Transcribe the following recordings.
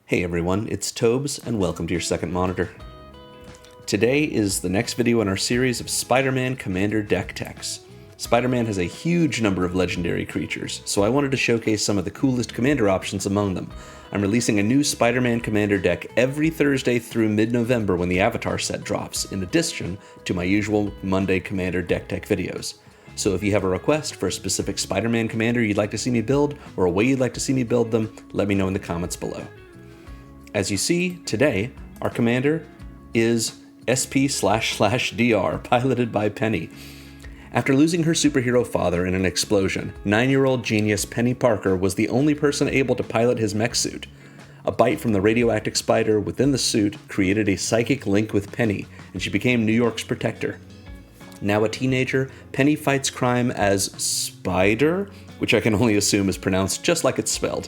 Hey everyone, it's Tobes, and welcome to your second monitor. Today is the next video in our series of Spider-Man Commander deck techs. Spider-Man has a huge number of legendary creatures, so I wanted to showcase some of the coolest commander options among them. I'm releasing a new Spider-Man Commander deck every Thursday through mid-November when the Avatar set drops, in addition to my usual Monday Commander deck tech videos. So if you have a request for a specific Spider-Man Commander you'd like to see me build, or a way you'd like to see me build them, let me know in the comments below. As you see, today, our commander is SP//DR, piloted by Peni. After losing her superhero father in an explosion, 9-year-old genius Penny Parker was the only person able to pilot his mech suit. A bite from the radioactive spider within the suit created a psychic link with Penny, and she became New York's protector. Now a teenager, Penny fights crime as Spider, which I can only assume is pronounced just like it's spelled.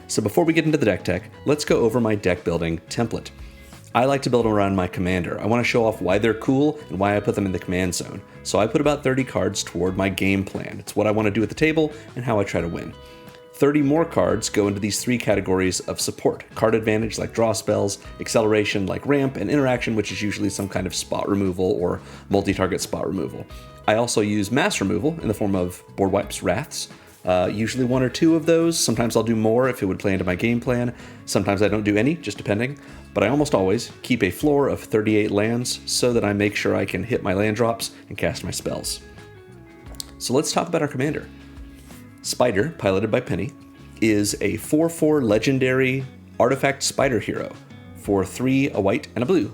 So before we get into the deck tech, let's go over my deck building template. I like to build around my commander. I want to show off why they're cool and why I put them in the command zone. So I put about 30 cards toward my game plan. It's what I want to do at the table and how I try to win. 30 more cards go into these three categories of support: card advantage like draw spells, acceleration like ramp, and interaction, which is usually some kind of spot removal or multi-target spot removal. I also use mass removal in the form of board wipes, wraths. Usually one or two of those. Sometimes I'll do more if it would play into my game plan. Sometimes I don't do any, just depending. But I almost always keep a floor of 38 lands so that I make sure I can hit my land drops and cast my spells. So let's talk about our commander. Spider, piloted by Peni, is a 4/4 legendary artifact spider hero for 3, a white, and a blue.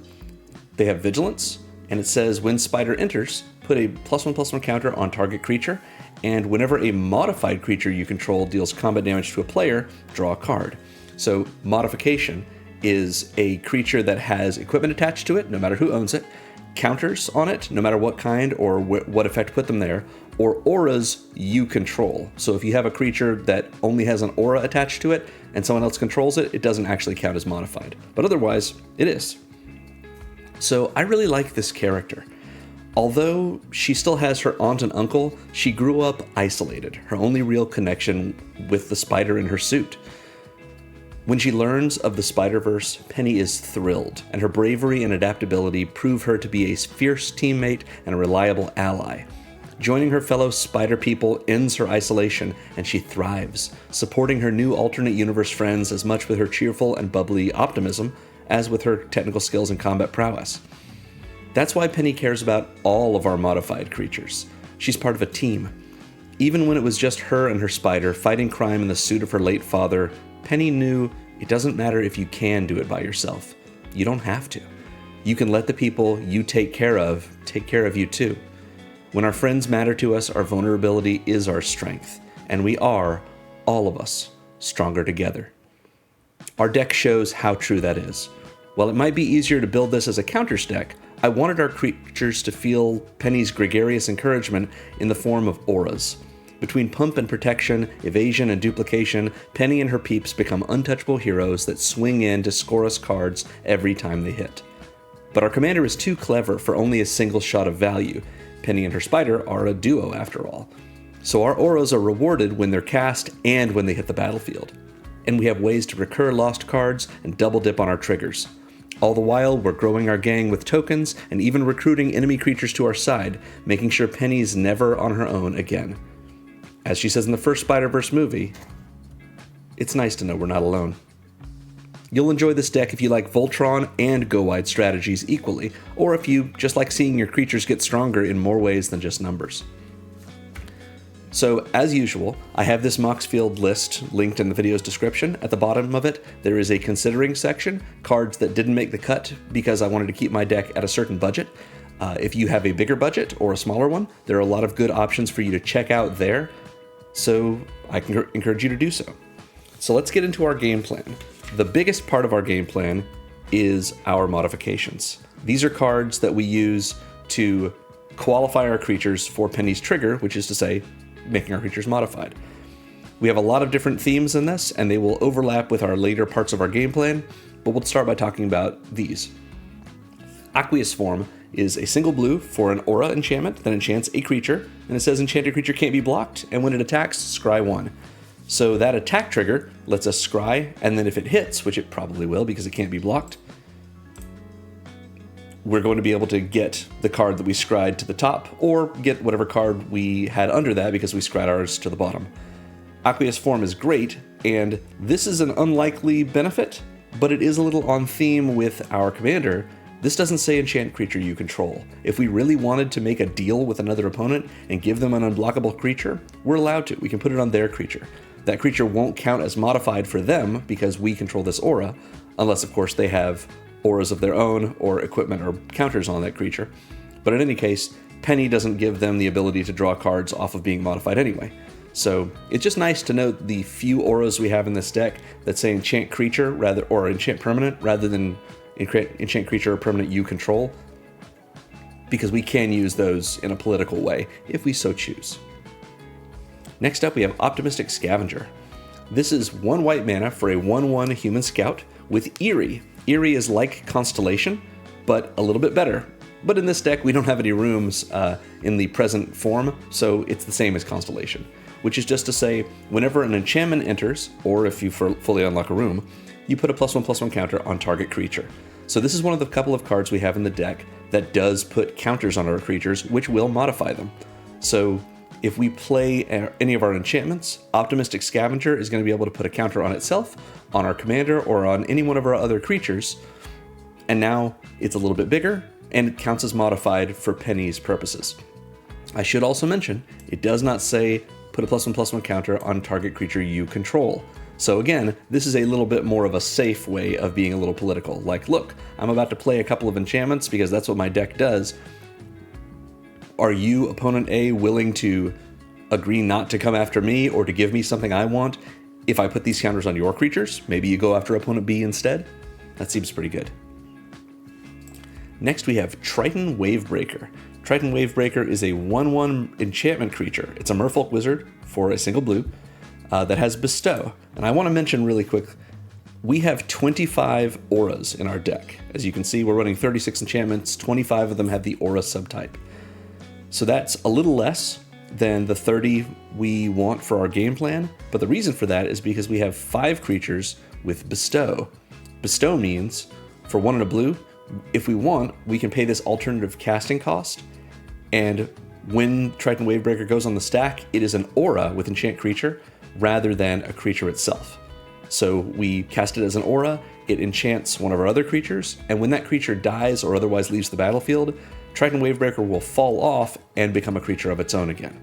They have vigilance, and it says when Spider enters, put a +1/+1 counter on target creature, and whenever a modified creature you control deals combat damage to a player, draw a card. So modification is a creature that has equipment attached to it, no matter who owns it, counters on it, no matter what kind or what effect put them there, or auras you control. So if you have a creature that only has an aura attached to it and someone else controls it, it doesn't actually count as modified. But otherwise, it is. So I really like this character. Although she still has her aunt and uncle, she grew up isolated, her only real connection with the spider in her suit. When she learns of the Spider-Verse, Penny is thrilled, and her bravery and adaptability prove her to be a fierce teammate and a reliable ally. Joining her fellow spider people ends her isolation, and she thrives, supporting her new alternate universe friends as much with her cheerful and bubbly optimism as with her technical skills and combat prowess. That's why Penny cares about all of our modified creatures. She's part of a team. Even when it was just her and her spider fighting crime in the suit of her late father, Penny knew it doesn't matter if you can do it by yourself. You don't have to. You can let the people you take care of you too. When our friends matter to us, our vulnerability is our strength, and we are, all of us, stronger together. Our deck shows how true that is. While it might be easier to build this as a counters deck, I wanted our creatures to feel Penny's gregarious encouragement in the form of auras. Between pump and protection, evasion and duplication, Penny and her peeps become untouchable heroes that swing in to score us cards every time they hit. But our commander is too clever for only a single shot of value. Penny and her spider are a duo after all. So our auras are rewarded when they're cast and when they hit the battlefield. And we have ways to recur lost cards and double dip on our triggers. All the while, we're growing our gang with tokens and even recruiting enemy creatures to our side, making sure Penny's never on her own again. As she says in the first Spider-Verse movie, it's nice to know we're not alone. You'll enjoy this deck if you like Voltron and go-wide strategies equally, or if you just like seeing your creatures get stronger in more ways than just numbers. So, as usual, I have this Moxfield list linked in the video's description. At the bottom of it, there is a considering section, cards that didn't make the cut because I wanted to keep my deck at a certain budget. If you have a bigger budget or a smaller one, there are a lot of good options for you to check out there, so I can encourage you to do so. So let's get into our game plan. The biggest part of our game plan is our modifications. These are cards that we use to qualify our creatures for Penny's trigger, which is to say, making our creatures modified. We have a lot of different themes in this, and they will overlap with our later parts of our game plan, but we'll start by talking about these. Aqueous Form is a single blue for an aura enchantment that enchants a creature, and it says enchanted creature can't be blocked, and when it attacks, scry 1. So that attack trigger lets us scry, and then if it hits, which it probably will because it can't be blocked, we're going to be able to get the card that we scried to the top, or get whatever card we had under that because we scried ours to the bottom. Aqueous Form is great, and this is an unlikely benefit, but it is a little on theme with our commander. This doesn't say enchant creature you control. If we really wanted to make a deal with another opponent and give them an unblockable creature, we're allowed to. We can put it on their creature. That creature won't count as modified for them because we control this aura, unless of course they have auras of their own or equipment or counters on that creature. But in any case, Peni doesn't give them the ability to draw cards off of being modified anyway. So it's just nice to note the few auras we have in this deck that say enchant creature or enchant permanent rather than enchant creature or permanent you control, because we can use those in a political way if we so choose. Next up we have Optimistic Scavenger. This is 1 white mana for a 1/1 human scout with Eerie. Eerie is like Constellation, but a little bit better. But in this deck, we don't have any rooms in the present form, so it's the same as Constellation, which is just to say, whenever an enchantment enters, or if you fully unlock a room, you put a +1/+1 counter on target creature. So this is one of the couple of cards we have in the deck that does put counters on our creatures, which will modify them. So if we play any of our enchantments, Optimistic Scavenger is going to be able to put a counter on itself, on our commander, or on any one of our other creatures. And now it's a little bit bigger, and it counts as modified for Peni's purposes. I should also mention, it does not say put a +1/+1 counter on target creature you control. So again, this is a little bit more of a safe way of being a little political. Like, look, I'm about to play a couple of enchantments because that's what my deck does. Are you, opponent A, willing to agree not to come after me or to give me something I want if I put these counters on your creatures? Maybe you go after opponent B instead? That seems pretty good. Next we have Triton Wavebreaker. Triton Wavebreaker is a 1/1 enchantment creature. It's a merfolk wizard for a single blue that has Bestow. And I want to mention really quick, we have 25 auras in our deck. As you can see, we're running 36 enchantments, 25 of them have the aura subtype. So that's a little less than the 30 we want for our game plan, but the reason for that is because we have 5 creatures with Bestow. Bestow means, for 1 and a blue, if we want, we can pay this alternative casting cost, and when Triton Wavebreaker goes on the stack, it is an aura with enchant creature rather than a creature itself. So we cast it as an aura, it enchants one of our other creatures, and when that creature dies or otherwise leaves the battlefield, Triton Wavebreaker will fall off and become a creature of its own again.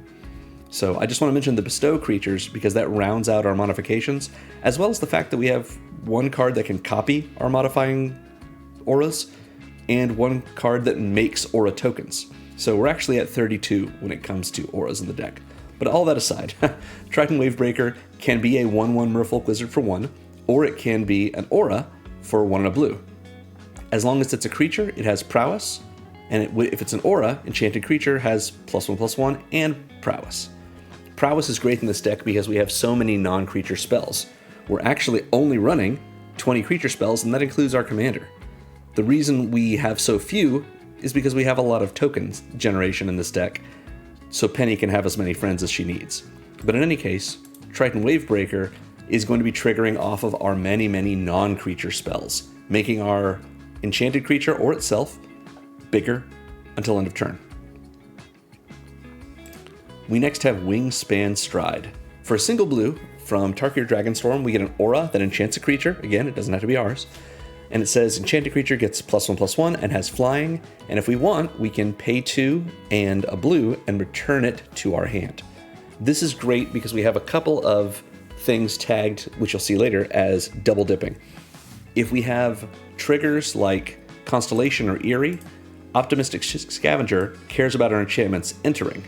So I just want to mention the Bestow creatures because that rounds out our modifications, as well as the fact that we have 1 card that can copy our modifying auras, and 1 card that makes aura tokens. So we're actually at 32 when it comes to auras in the deck. But all that aside, Triton Wavebreaker can be a 1/1 Merfolk Wizard for 1, or it can be an aura for 1 and a blue. As long as it's a creature, it has prowess, and if it's an aura, enchanted creature has +1/+1 and prowess. Prowess is great in this deck because we have so many non-creature spells. We're actually only running 20 creature spells, and that includes our commander. The reason we have so few is because we have a lot of tokens generation in this deck, so Peni can have as many friends as she needs. But in any case, Triton Wavebreaker is going to be triggering off of our many non-creature spells, making our enchanted creature or itself bigger until end of turn. We next have Wingspan Stride. For a single blue, from Tarkir Dragonstorm, we get an aura that enchants a creature. Again, it doesn't have to be ours. And it says enchanted creature gets +1/+1 and has flying, and if we want, we can pay 2 and a blue and return it to our hand. This is great because we have a couple of things tagged, which you'll see later, as double dipping. If we have triggers like Constellation or Eerie, Optimistic Scavenger cares about our enchantments entering.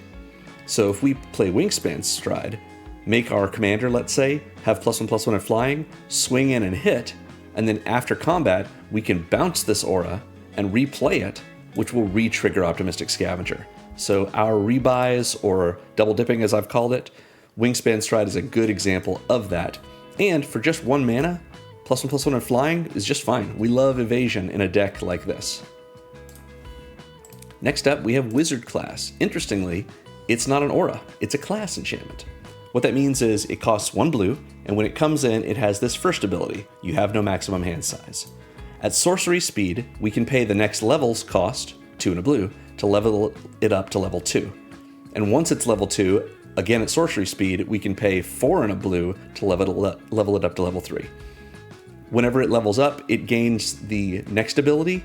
So if we play Wingspan Stride, make our commander, let's say, have +1/+1 and flying, swing in and hit, and then after combat, we can bounce this aura and replay it, which will re-trigger Optimistic Scavenger. So our rebuys, or double dipping as I've called it, Wingspan Stride is a good example of that. And for just 1 mana, +1/+1 and flying is just fine. We love Evasion in a deck like this. Next up, we have Wizard class. Interestingly, it's not an aura, it's a class enchantment. What that means is it costs 1 blue, and when it comes in, it has this first ability: you have no maximum hand size. At sorcery speed, we can pay the next level's cost, 2 and a blue, to level it up to level 2. And once it's level 2, again at sorcery speed, we can pay 4 and a blue to level it up to level 3. Whenever it levels up, it gains the next ability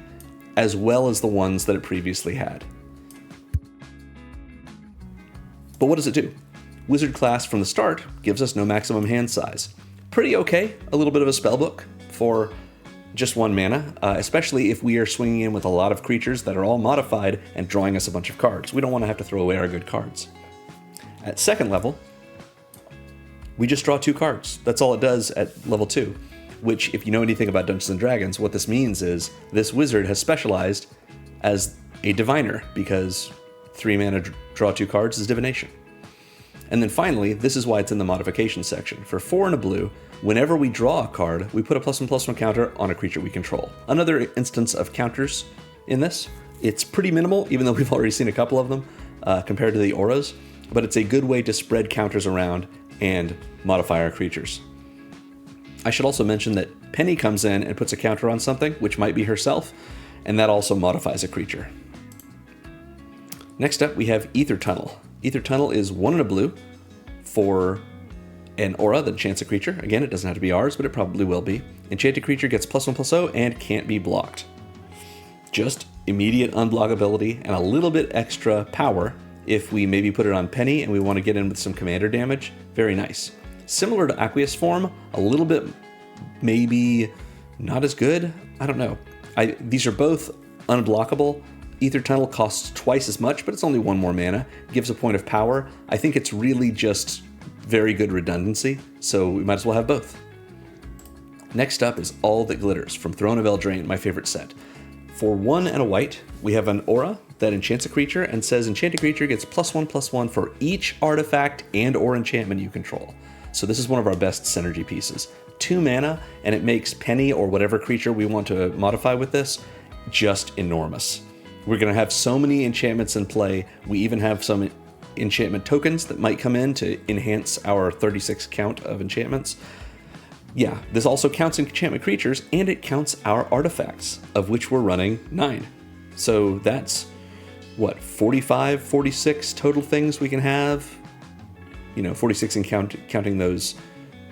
as well as the ones that it previously had. But what does it do? Wizard class from the start gives us no maximum hand size. Pretty okay, a little bit of a spellbook for just 1 mana, especially if we are swinging in with a lot of creatures that are all modified and drawing us a bunch of cards. We don't want to have to throw away our good cards. At second level, we just draw 2 cards. That's all it does at level 2, which, if you know anything about Dungeons & Dragons, what this means is this wizard has specialized as a diviner, because 3 mana draw 2 cards is divination. And then finally, this is why it's in the modification section. For 4 and a blue, whenever we draw a card, we put a +1/+1 counter on a creature we control. Another instance of counters in this. It's pretty minimal, even though we've already seen a couple of them compared to the auras, but it's a good way to spread counters around and modify our creatures. I should also mention that Peni comes in and puts a counter on something, which might be herself, and that also modifies a creature. Next up, we have Ether Tunnel. Ether Tunnel is 1 and a blue for an aura that enchants a creature. Again, it doesn't have to be ours, but it probably will be. Enchanted creature gets +1/+0 and can't be blocked. Just immediate unblockability and a little bit extra power if we maybe put it on Peni and we want to get in with some commander damage. Very nice. Similar to Aqueous Form, a little bit maybe not as good. I don't know. These are both unblockable. Ether Tunnel costs twice as much, but it's only 1 more mana. Gives a point of power. I think it's really just very good redundancy, so we might as well have both. Next up is All That Glitters from Throne of Eldraine, my favorite set. For 1 and a white, we have an aura that enchants a creature and says enchanted creature gets +1/+1 for each artifact and or enchantment you control. So this is one of our best synergy pieces. 2 mana, and it makes Peni or whatever creature we want to modify with this just enormous. We're going to have so many enchantments in play. We even have some enchantment tokens that might come in to enhance our 36 count of enchantments. Yeah, this also counts enchantment creatures, and it counts our artifacts, of which we're running 9. So that's, 45, 46 total things we can have? 46 in counting those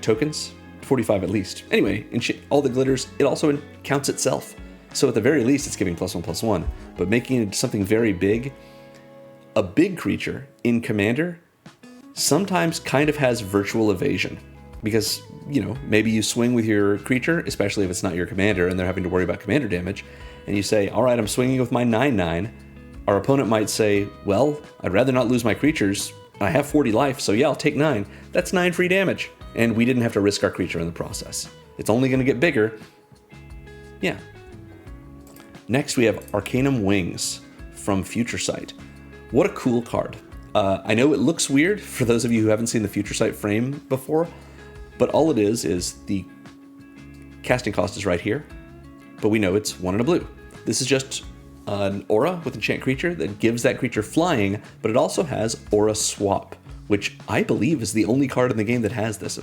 tokens? 45 at least. Anyway, All That Glitters, it also counts itself. So at the very least, it's giving +1/+1, but making it something very big. A big creature in Commander sometimes kind of has virtual evasion because, maybe you swing with your creature, especially if it's not your commander and they're having to worry about commander damage, and you say, all right, I'm swinging with my 9/9. Our opponent might say, well, I'd rather not lose my creatures. I have 40 life, so yeah, I'll take 9. That's 9 free damage. And we didn't have to risk our creature in the process. It's only going to get bigger. Yeah. Next, we have Arcanum Wings from Future Sight. What a cool card. I know it looks weird for those of you who haven't seen the Future Sight frame before, but all it is the casting cost is right here, but we know it's 1 and a blue. This is just an aura with enchant creature that gives that creature flying, but it also has Aura Swap, which I believe is the only card in the game that has this.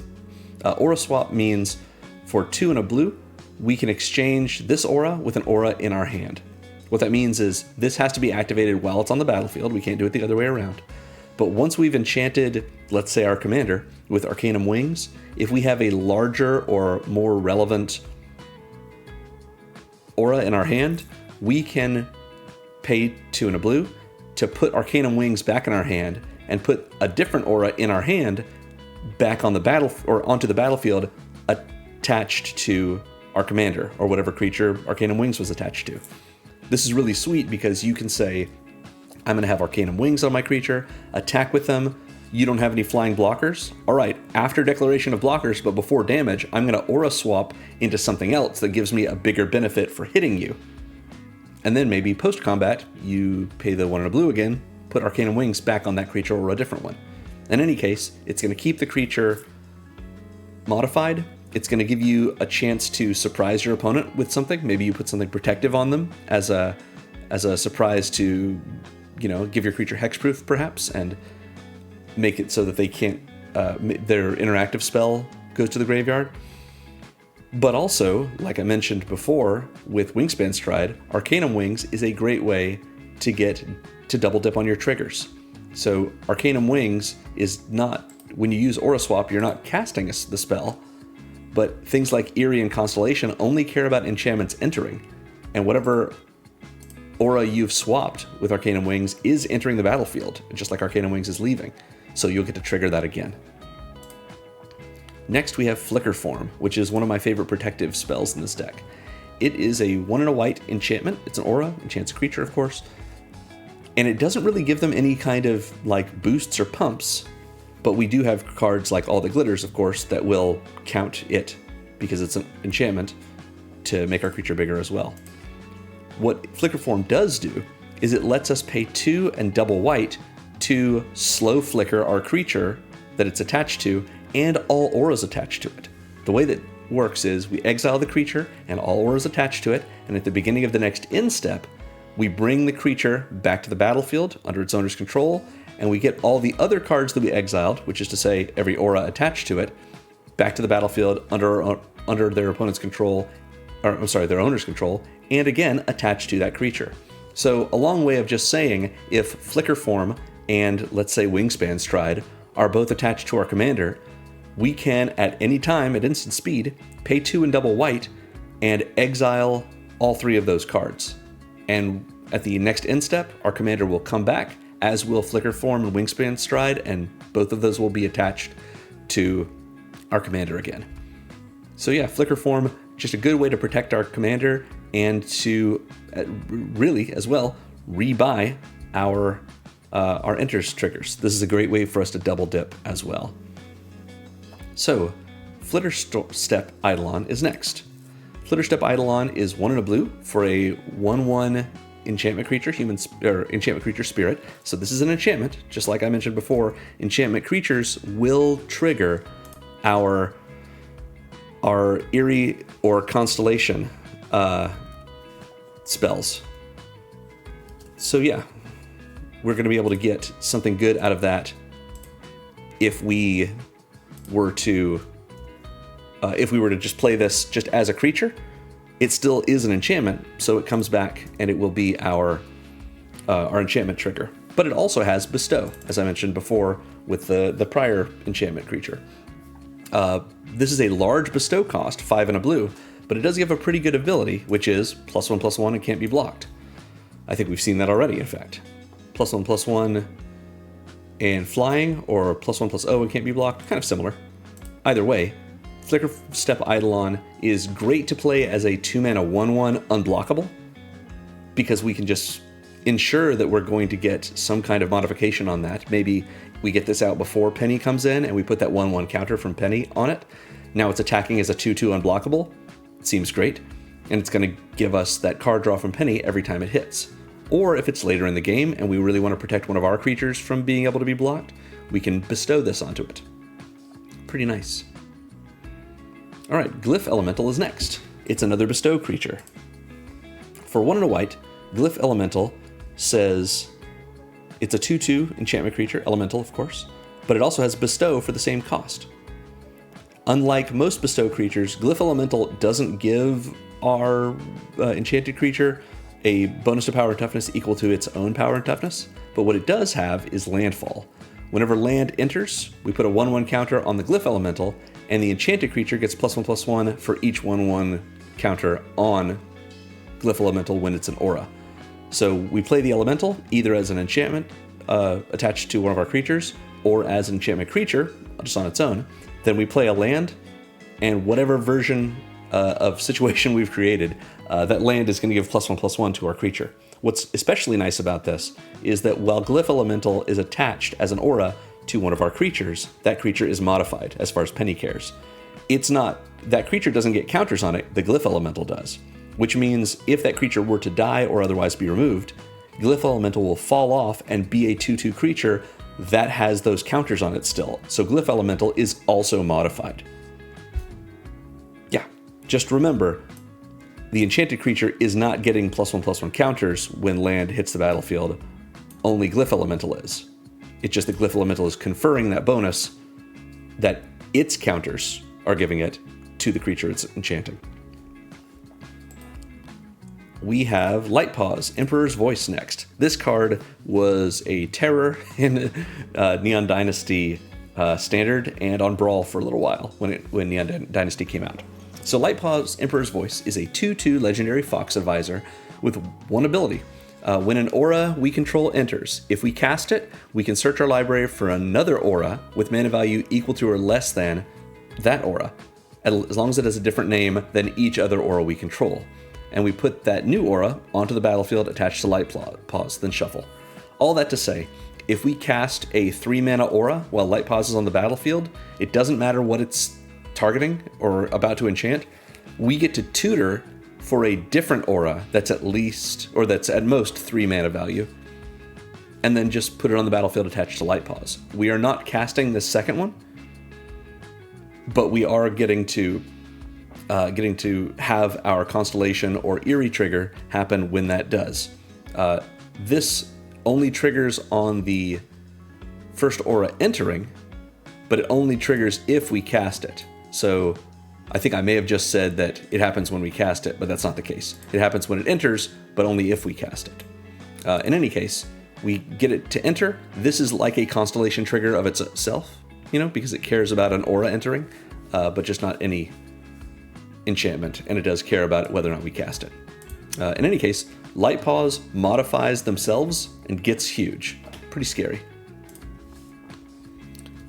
Aura Swap means for 2 and a blue, we can exchange this aura with an aura in our hand. What that means is this has to be activated while it's on the battlefield. We can't do it the other way around. But once we've enchanted, let's say our commander, with Arcanum Wings, if we have a larger or more relevant aura in our hand, we can pay 2 and a blue to put Arcanum Wings back in our hand and put a different aura in our hand back on the onto the battlefield attached to our commander or whatever creature Arcanum Wings was attached to. This is really sweet because you can say, I'm going to have Arcanum Wings on my creature, attack with them. You don't have any flying blockers? All right, after declaration of blockers, but before damage, I'm going to aura swap into something else that gives me a bigger benefit for hitting you. And then maybe post-combat, you pay the 1 and a blue again, put Arcanum Wings back on that creature or a different one. In any case, it's going to keep the creature modified. It's going to give you a chance to surprise your opponent with something. Maybe you put something protective on them as a surprise to, give your creature hexproof perhaps, and make it so that they can't their interactive spell goes to the graveyard. But also, like I mentioned before, with Wingspan Stride, Arcanum Wings is a great way to get to double dip on your triggers. So Arcanum Wings is not, when you use Aura Swap, you're not casting the spell, but things like Eerie and Constellation only care about enchantments entering, and whatever aura you've swapped with Arcanum Wings is entering the battlefield, just like Arcanum Wings is leaving, so you'll get to trigger that again. Next we have Flicker Form, which is one of my favorite protective spells in this deck. It is a 1 and a white enchantment. It's an aura, enchants a creature, of course. And it doesn't really give them any kind of like boosts or pumps, but we do have cards like All That Glitters, of course, that will count it because it's an enchantment to make our creature bigger as well. What Flicker Form does do is it lets us pay 2 and double white to slow flicker our creature that it's attached to and all auras attached to it. The way that works is we exile the creature and all auras attached to it, and at the beginning of the next end step, we bring the creature back to the battlefield under its owner's control, and we get all the other cards that we exiled, which is to say every aura attached to it, back to the battlefield under their opponent's control, or I'm sorry, their owner's control, and again attached to that creature. So a long way of just saying if Flicker Form and let's say Wingspan Stride are both attached to our commander, we can at any time at instant speed pay 2 and double white and exile all 3 of those cards. And at the next end step, our commander will come back, as will Flicker Form and Wingspan Stride, and both of those will be attached to our commander again. So yeah, Flicker Form, just a good way to protect our commander and to really, as well, rebuy our enters triggers. This is a great way for us to double dip as well. So, Flitterstep Eidolon is next. Flitterstep Eidolon is 1 and a blue for a 1/1 enchantment creature, enchantment creature spirit. So this is an enchantment, just like I mentioned before. Enchantment creatures will trigger our Eerie or Constellation spells. So yeah, we're going to be able to get something good out of that if we were to just play this just as a creature. It still is an enchantment, so it comes back and it will be our enchantment trigger. But it also has Bestow, as I mentioned before with the prior enchantment creature. This is a large Bestow cost, 5 and a blue, but it does give a pretty good ability, which is +1/+1 and can't be blocked. I think we've seen that already, in fact. +1/+1 and flying, or +1/+0 and can't be blocked, kind of similar. Either way, Flitterstep Eidolon is great to play as a 2-mana 1/1 unblockable, because we can just ensure that we're going to get some kind of modification on that. Maybe we get this out before Peni comes in and we put that 1/1 counter from Peni on it. Now it's attacking as a 2/2 unblockable. It seems great. And it's going to give us that card draw from Peni every time it hits. Or if it's later in the game and we really want to protect one of our creatures from being able to be blocked, we can bestow this onto it. Pretty nice. Alright, Glyph Elemental is next. It's another bestow creature. For 1 and a white, Glyph Elemental says it's a 2/2 enchantment creature, elemental of course, but it also has bestow for the same cost. Unlike most bestow creatures, Glyph Elemental doesn't give our enchanted creature a bonus to power and toughness equal to its own power and toughness, but what it does have is landfall. Whenever land enters, we put a 1/1 counter on the Glyph Elemental, and the enchanted creature gets +1/+1 for each 1/1 counter on Glyph Elemental when it's an aura. So we play the Elemental either as an enchantment attached to one of our creatures, or as an enchantment creature, just on its own. Then we play a land, and whatever version of situation we've created, that land is going to give +1/+1 to our creature. What's especially nice about this is that while Glyph Elemental is attached as an aura to one of our creatures, that creature is modified as far as Peni cares. It's not, that creature doesn't get counters on it, the Glyph Elemental does. Which means if that creature were to die or otherwise be removed, Glyph Elemental will fall off and be a 2/2 creature that has those counters on it still. So Glyph Elemental is also modified. Yeah, just remember, the enchanted creature is not getting +1/+1 counters when land hits the battlefield. Only Glyph Elemental is. It's just that Glyph Elemental is conferring that bonus that its counters are giving it to the creature it's enchanting. We have Light Paws, Emperor's Voice next. This card was a terror in Neon Dynasty Standard and on Brawl for a little while when Neon Dynasty came out. So Light Paws, Emperor's Voice is a 2/2 legendary Fox Advisor with one ability. When an aura we control enters, if we cast it, we can search our library for another aura with mana value equal to or less than that aura, as long as it has a different name than each other aura we control. And we put that new aura onto the battlefield attached to Light Paws, then shuffle. All that to say, if we cast a 3-mana aura while Light Paws is on the battlefield, it doesn't matter what it's targeting or about to enchant, we get to tutor for a different aura that's at least, or that's at most 3 mana value, and then just put it on the battlefield attached to Light Paws. We are not casting the second one, but we are getting to have our Constellation or Eerie trigger happen when that does. This only triggers on the first aura entering, but it only triggers if we cast it. So I think I may have just said that it happens when we cast it, but that's not the case. It happens when it enters, but only if we cast it. In any case, we get it to enter. This is like a Constellation trigger of itself, because it cares about an aura entering, but just not any enchantment, and it does care about whether or not we cast it. In any case, Light Paws modifies themselves and gets huge. Pretty scary.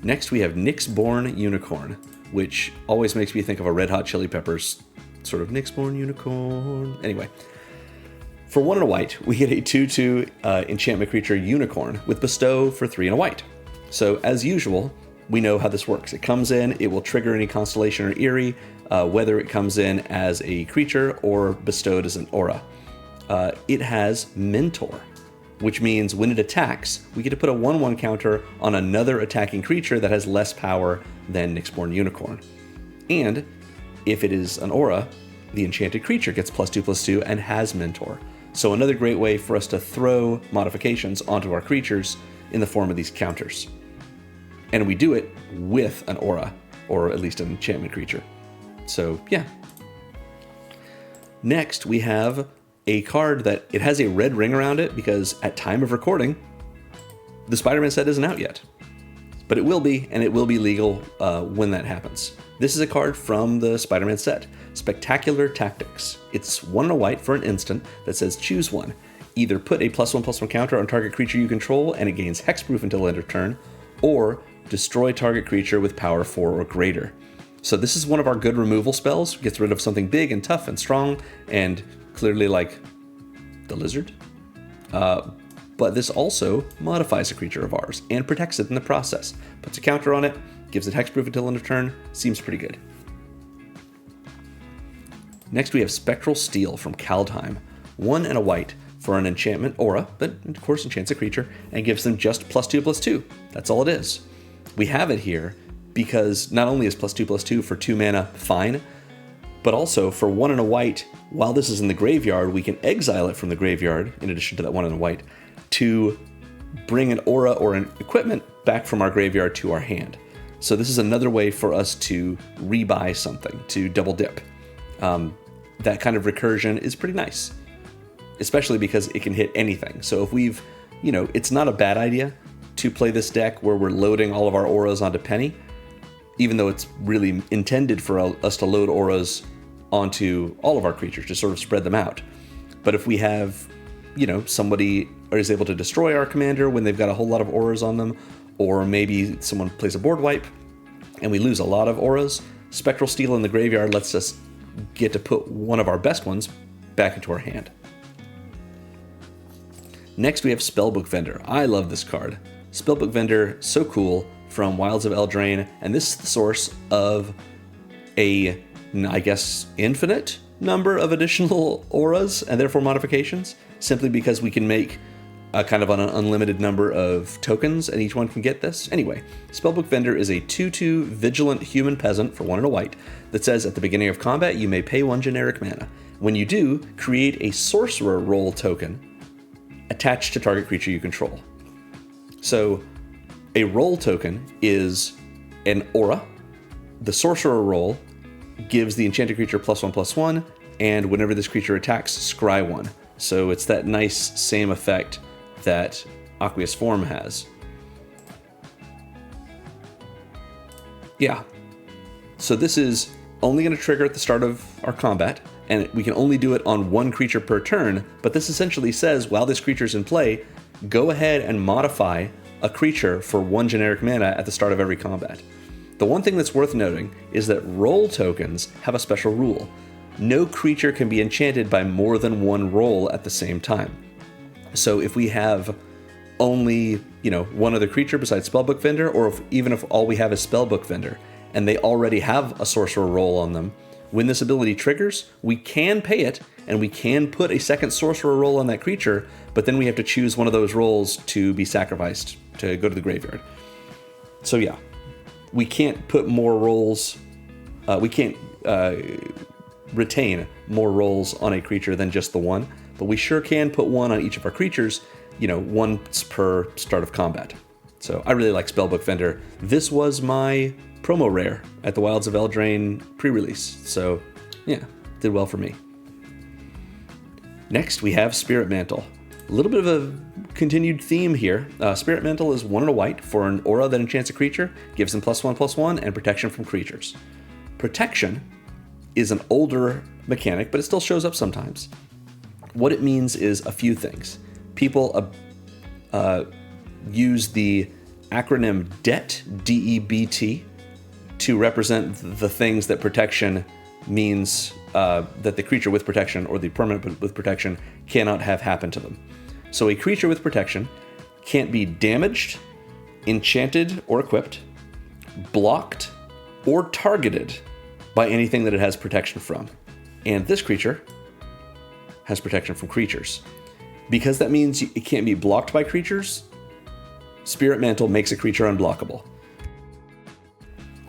Next we have Nyxborn Unicorn, which always makes me think of a Red Hot Chili Peppers sort of Nyxborn Unicorn. Anyway, for 1 and a white, we get a 2/2 enchantment creature Unicorn with Bestow for 3 and a white. So as usual, we know how this works. It comes in, it will trigger any Constellation or Eerie, whether it comes in as a creature or bestowed as an aura. It has Mentor, which means when it attacks, we get to put a 1/1 counter on another attacking creature that has less power than Nyxborn Unicorn. And if it is an aura, the enchanted creature gets +2/+2 and has Mentor. So another great way for us to throw modifications onto our creatures in the form of these counters. And we do it with an aura, or at least an enchantment creature. So, yeah. Next, we have a card that it has a red ring around it because at time of recording, the Spider-Man set isn't out yet. But it will be, and it will be legal when that happens. This is a card from the Spider-Man set, Spectacular Tactics. It's 1 and a white for an instant that says choose one. Either put a +1/+1 counter on target creature you control and it gains hexproof until end of turn, or destroy target creature with power 4 or greater. So this is one of our good removal spells. Gets rid of something big and tough and strong, and clearly like the lizard. But this also modifies a creature of ours and protects it in the process. Puts a counter on it, gives it hexproof until end of turn. Seems pretty good. Next we have Spectral Steel from Kaldheim. 1 and a white for an enchantment aura, that of course enchants a creature, and gives them just +2/+2. That's all it is. We have it here because not only is +2/+2 for 2 mana fine, but also for 1 and a white, while this is in the graveyard, we can exile it from the graveyard, in addition to that 1 and a white, to bring an aura or an equipment back from our graveyard to our hand. So this is another way for us to rebuy something, to double dip. That kind of recursion is pretty nice, especially because it can hit anything. So if we've, it's not a bad idea to play this deck where we're loading all of our auras onto Peni, even though it's really intended for us to load auras onto all of our creatures to sort of spread them out. But if we have, somebody is able to destroy our commander when they've got a whole lot of auras on them, or maybe someone plays a board wipe and we lose a lot of auras, Spectral Steel in the graveyard lets us get to put one of our best ones back into our hand. Next we have Spellbook Vendor. I love this card. Spellbook Vendor, so cool, from Wilds of Eldraine, and this is the source of a, I guess, infinite number of additional auras and therefore modifications, simply because we can make a kind of an unlimited number of tokens and each one can get this. Anyway, Spellbook Vendor is a 2/2 Vigilant Human Peasant for 1 and a white that says at the beginning of combat you may pay 1 generic mana. When you do, create a Sorcerer role token attached to target creature you control. So a role token is an aura. The sorcerer role gives the enchanted creature +1/+1, and whenever this creature attacks, scry 1. So it's that nice same effect that Aqueous Form has. Yeah. So this is only going to trigger at the start of our combat, and we can only do it on one creature per turn, but this essentially says while this creature's in play, go ahead and modify a creature for 1 generic mana at the start of every combat. The one thing that's worth noting is that role tokens have a special rule. No creature can be enchanted by more than 1 role at the same time. So if we have only, one other creature besides Spellbook Vendor, or even if all we have is Spellbook Vendor, and they already have a sorcerer role on them, when this ability triggers, we can pay it, and we can put a second sorcerer role on that creature, but then we have to choose one of those roles to be sacrificed to go to the graveyard. So yeah, we can't put more roles, we can't retain more roles on a creature than just the one, but we sure can put one on each of our creatures, once per start of combat. So I really like Spellbook Vendor. This was my promo rare at the Wilds of Eldraine pre-release, so yeah, did well for me. Next we have Spirit Mantle. A little bit of a continued theme here. Spirit Mantle is 1 and a white for an aura that enchants a creature, gives them +1/+1, and protection from creatures. Protection is an older mechanic, but it still shows up sometimes. What it means is a few things. People use the acronym DEBT, D-E-B-T, to represent the things that protection means that the creature with protection or the permanent with protection cannot have happen to them. So a creature with protection can't be damaged, enchanted or equipped, blocked, or targeted by anything that it has protection from. And this creature has protection from creatures. Because that means it can't be blocked by creatures, Spirit Mantle makes a creature unblockable.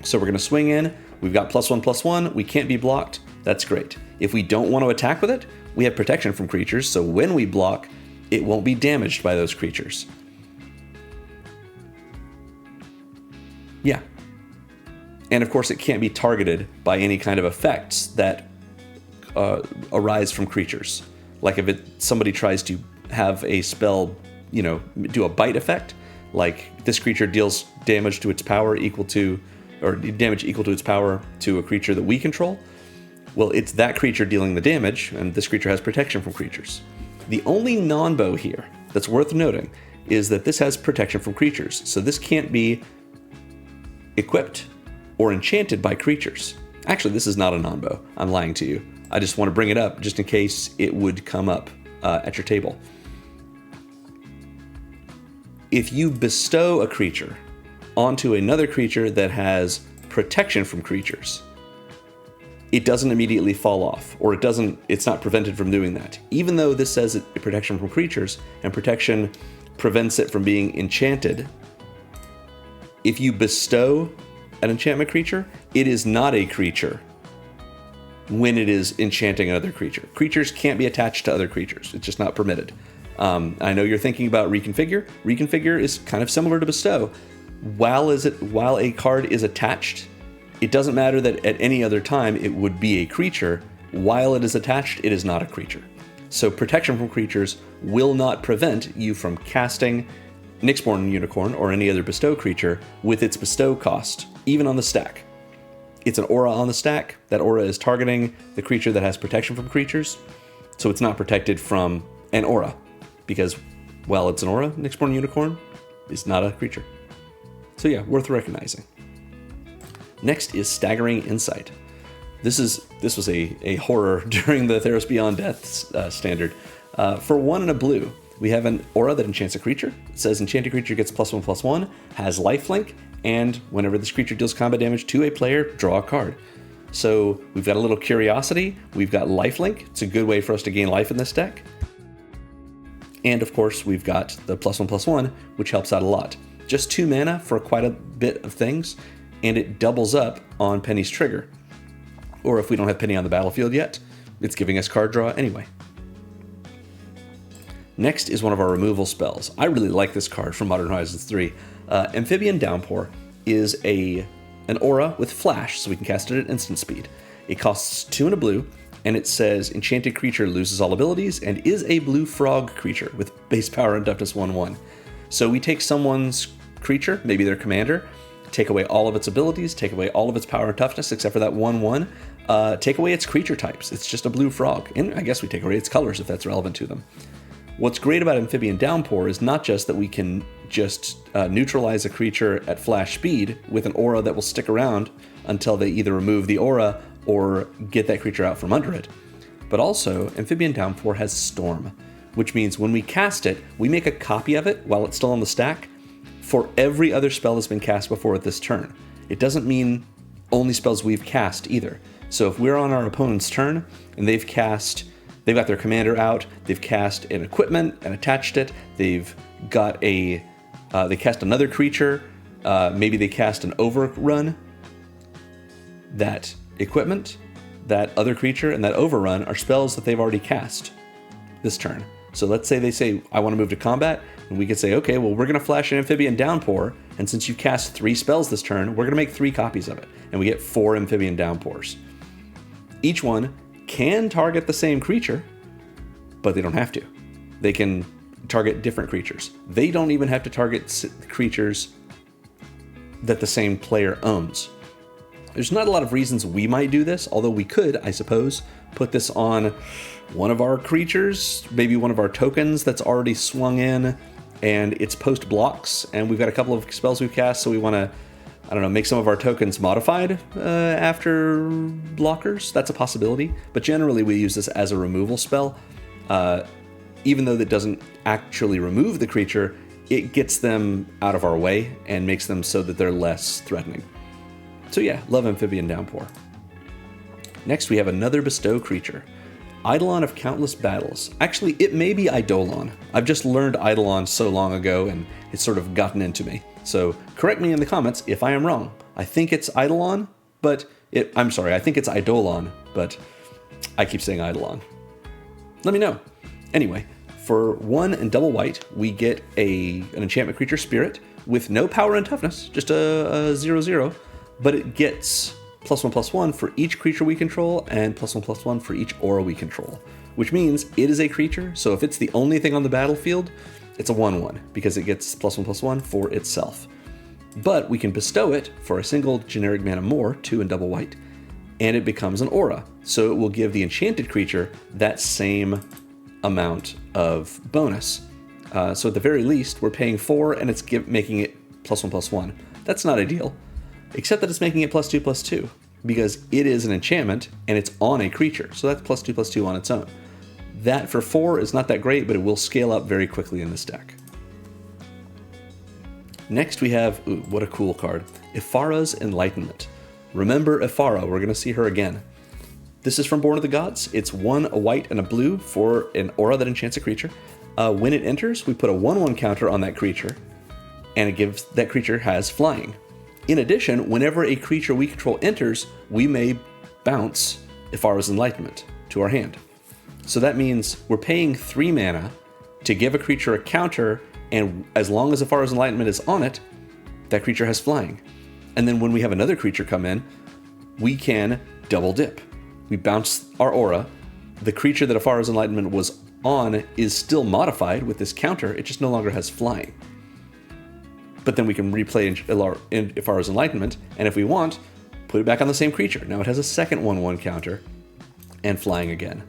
So we're going to swing in, we've got +1/+1, we can't be blocked, that's great. If we don't want to attack with it, we have protection from creatures, so when we block, it won't be damaged by those creatures. Yeah. And of course it can't be targeted by any kind of effects that arise from creatures. Like if somebody tries to have a spell, do a bite effect, like this creature deals damage to its power equal to its power to a creature that we control. Well, it's that creature dealing the damage, and this creature has protection from creatures. The only non-bow here that's worth noting is that this has protection from creatures, so this can't be equipped or enchanted by creatures. Actually, this is not a non-bow. I'm lying to you. I just want to bring it up just in case it would come up at your table. If you bestow a creature onto another creature that has protection from creatures, it doesn't immediately fall off, or it's not prevented from doing that. Even though this says protection from creatures, and protection prevents it from being enchanted, if you bestow an enchantment creature, it is not a creature when it is enchanting another creature. Creatures can't be attached to other creatures. It's just not permitted. I know you're thinking about Reconfigure. Reconfigure is kind of similar to Bestow. While a card is attached, it doesn't matter that at any other time it would be a creature. While it is attached, it is not a creature. So protection from creatures will not prevent you from casting Nyxborn Unicorn or any other Bestow creature with its Bestow cost, even on the stack. It's an aura on the stack. That aura is targeting the creature that has protection from creatures, so it's not protected from an aura, because while it's an aura, Nyxborn Unicorn is not a creature. So yeah, worth recognizing. Next is Staggering Insight. This was a horror during the Theros Beyond Death standard. For 1 and a blue, we have an aura that enchants a creature. It says enchanted creature gets +1/+1, has lifelink, and whenever this creature deals combat damage to a player, draw a card. So we've got a little curiosity, we've got lifelink. It's a good way for us to gain life in this deck. And of course, we've got the +1/+1, which helps out a lot. Just 2 mana for quite a bit of things, and it doubles up on Peni's trigger. Or if we don't have Peni on the battlefield yet, it's giving us card draw anyway. Next is one of our removal spells. I really like this card from Modern Horizons 3. Amphibian Downpour is a an aura with flash, so we can cast it at instant speed. It costs 2 and a blue, and it says enchanted creature loses all abilities and is a blue frog creature with base power and toughness 1/1. So we take someone's creature, maybe their commander, take away all of its abilities, take away all of its power and toughness except for that 1/1, take away its creature types. It's just a blue frog. And I guess we take away its colors if that's relevant to them. What's great about Amphibian Downpour is not just that we can just neutralize a creature at flash speed with an aura that will stick around until they either remove the aura or get that creature out from under it, but also Amphibian Downpour has Storm, which means when we cast it, we make a copy of it while it's still on the stack for every other spell that's been cast before at this turn. It doesn't mean only spells we've cast either. So if we're on our opponent's turn and they've got their commander out, they've cast an equipment and attached it, they've got they cast another creature, maybe they cast an overrun, that equipment, that other creature, and that overrun are spells that they've already cast this turn. So let's say they say, I want to move to combat, and we could say, okay, well, we're going to flash an Amphibian Downpour, and since you cast 3 spells this turn, we're going to make 3 copies of it, and we get 4 Amphibian Downpours. Each one can target the same creature, but they don't have to. They can target different creatures. They don't even have to target creatures that the same player owns. There's not a lot of reasons we might do this, although we could, I suppose, put this on one of our creatures, maybe one of our tokens that's already swung in, and it's post blocks, and we've got a couple of spells we've cast, so we want to, I don't know, make some of our tokens modified after blockers. That's a possibility, but generally we use this as a removal spell. Even though that doesn't actually remove the creature, it gets them out of our way and makes them so that they're less threatening. So yeah, love Amphibian Downpour. Next we have another bestow creature. Eidolon of Countless Battles. Actually, it may be Eidolon. I've just learned Eidolon so long ago and it's sort of gotten into me. So correct me in the comments if I am wrong. I think it's Eidolon, but I think it's Eidolon, but I keep saying Eidolon. Let me know. Anyway, for 1 and double white, we get an enchantment creature spirit with no power and toughness, just a 0/0, but it gets +1/+1 for each creature we control and +1/+1 for each aura we control, which means it is a creature, so if it's the only thing on the battlefield, it's a 1/1 because it gets +1/+1 for itself. But we can bestow it for a single generic mana more, 2 and double white, and it becomes an aura, so it will give the enchanted creature that same amount of bonus. So at the very least, we're paying 4 and it's making it +1/+1. That's not ideal, except that it's making it +2/+2 because it is an enchantment and it's on a creature. So that's +2/+2 on its own. That for 4 is not that great, but it will scale up very quickly in this deck. Next we have, ooh, what a cool card, Ifara's Enlightenment. Remember Ifara, we're going to see her again. This is from Born of the Gods. It's 1, a white, and a blue for an aura that enchants a creature. When it enters, we put a 1/1 counter on that creature, and it gives that creature has flying. In addition, whenever a creature we control enters, we may bounce Ifara's Enlightenment to our hand. So that means we're paying 3 mana to give a creature a counter, and as long as Ifara's Enlightenment is on it, that creature has flying. And then when we have another creature come in, we can double dip. We bounce our aura. The creature that Ifara's Enlightenment was on is still modified with this counter, it just no longer has flying. But then we can replay Ifara's Enlightenment, and if we want, put it back on the same creature. Now it has a second 1/1 counter, and flying again.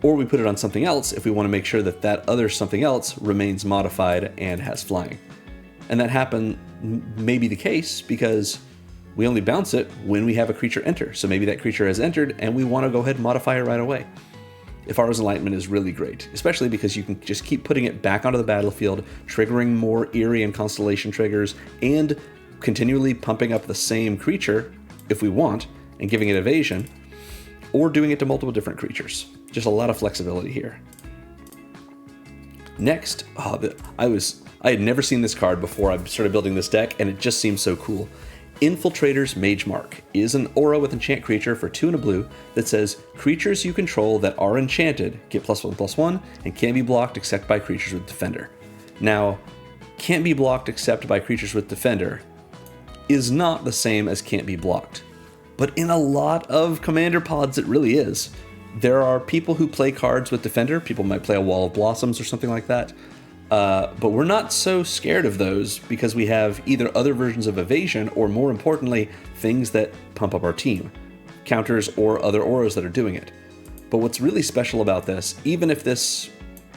Or we put it on something else if we want to make sure that that other something else remains modified and has flying. And that may be the case because we only bounce it when we have a creature enter. So maybe that creature has entered and we want to go ahead and modify it right away. Ifara's Enlightenment is really great, especially because you can just keep putting it back onto the battlefield, triggering more Eerie and Constellation triggers, and continually pumping up the same creature if we want, and giving it evasion, or doing it to multiple different creatures. Just a lot of flexibility here. Next, I had never seen this card before I started building this deck, and it just seems so cool. Infiltrator's Mage Mark is an aura with enchant creature for 2 and a blue that says creatures you control that are enchanted get +1/+1 and can be blocked except by creatures with Defender. Now, can't be blocked except by creatures with Defender. is not the same as can't be blocked. But in a lot of commander pods, it really is. There are people who play cards with Defender. People might play a Wall of Blossoms or something like that. But we're not so scared of those because we have either other versions of Evasion or, more importantly, things that pump up our team. Counters or other auras that are doing it. But what's really special about this, even if this,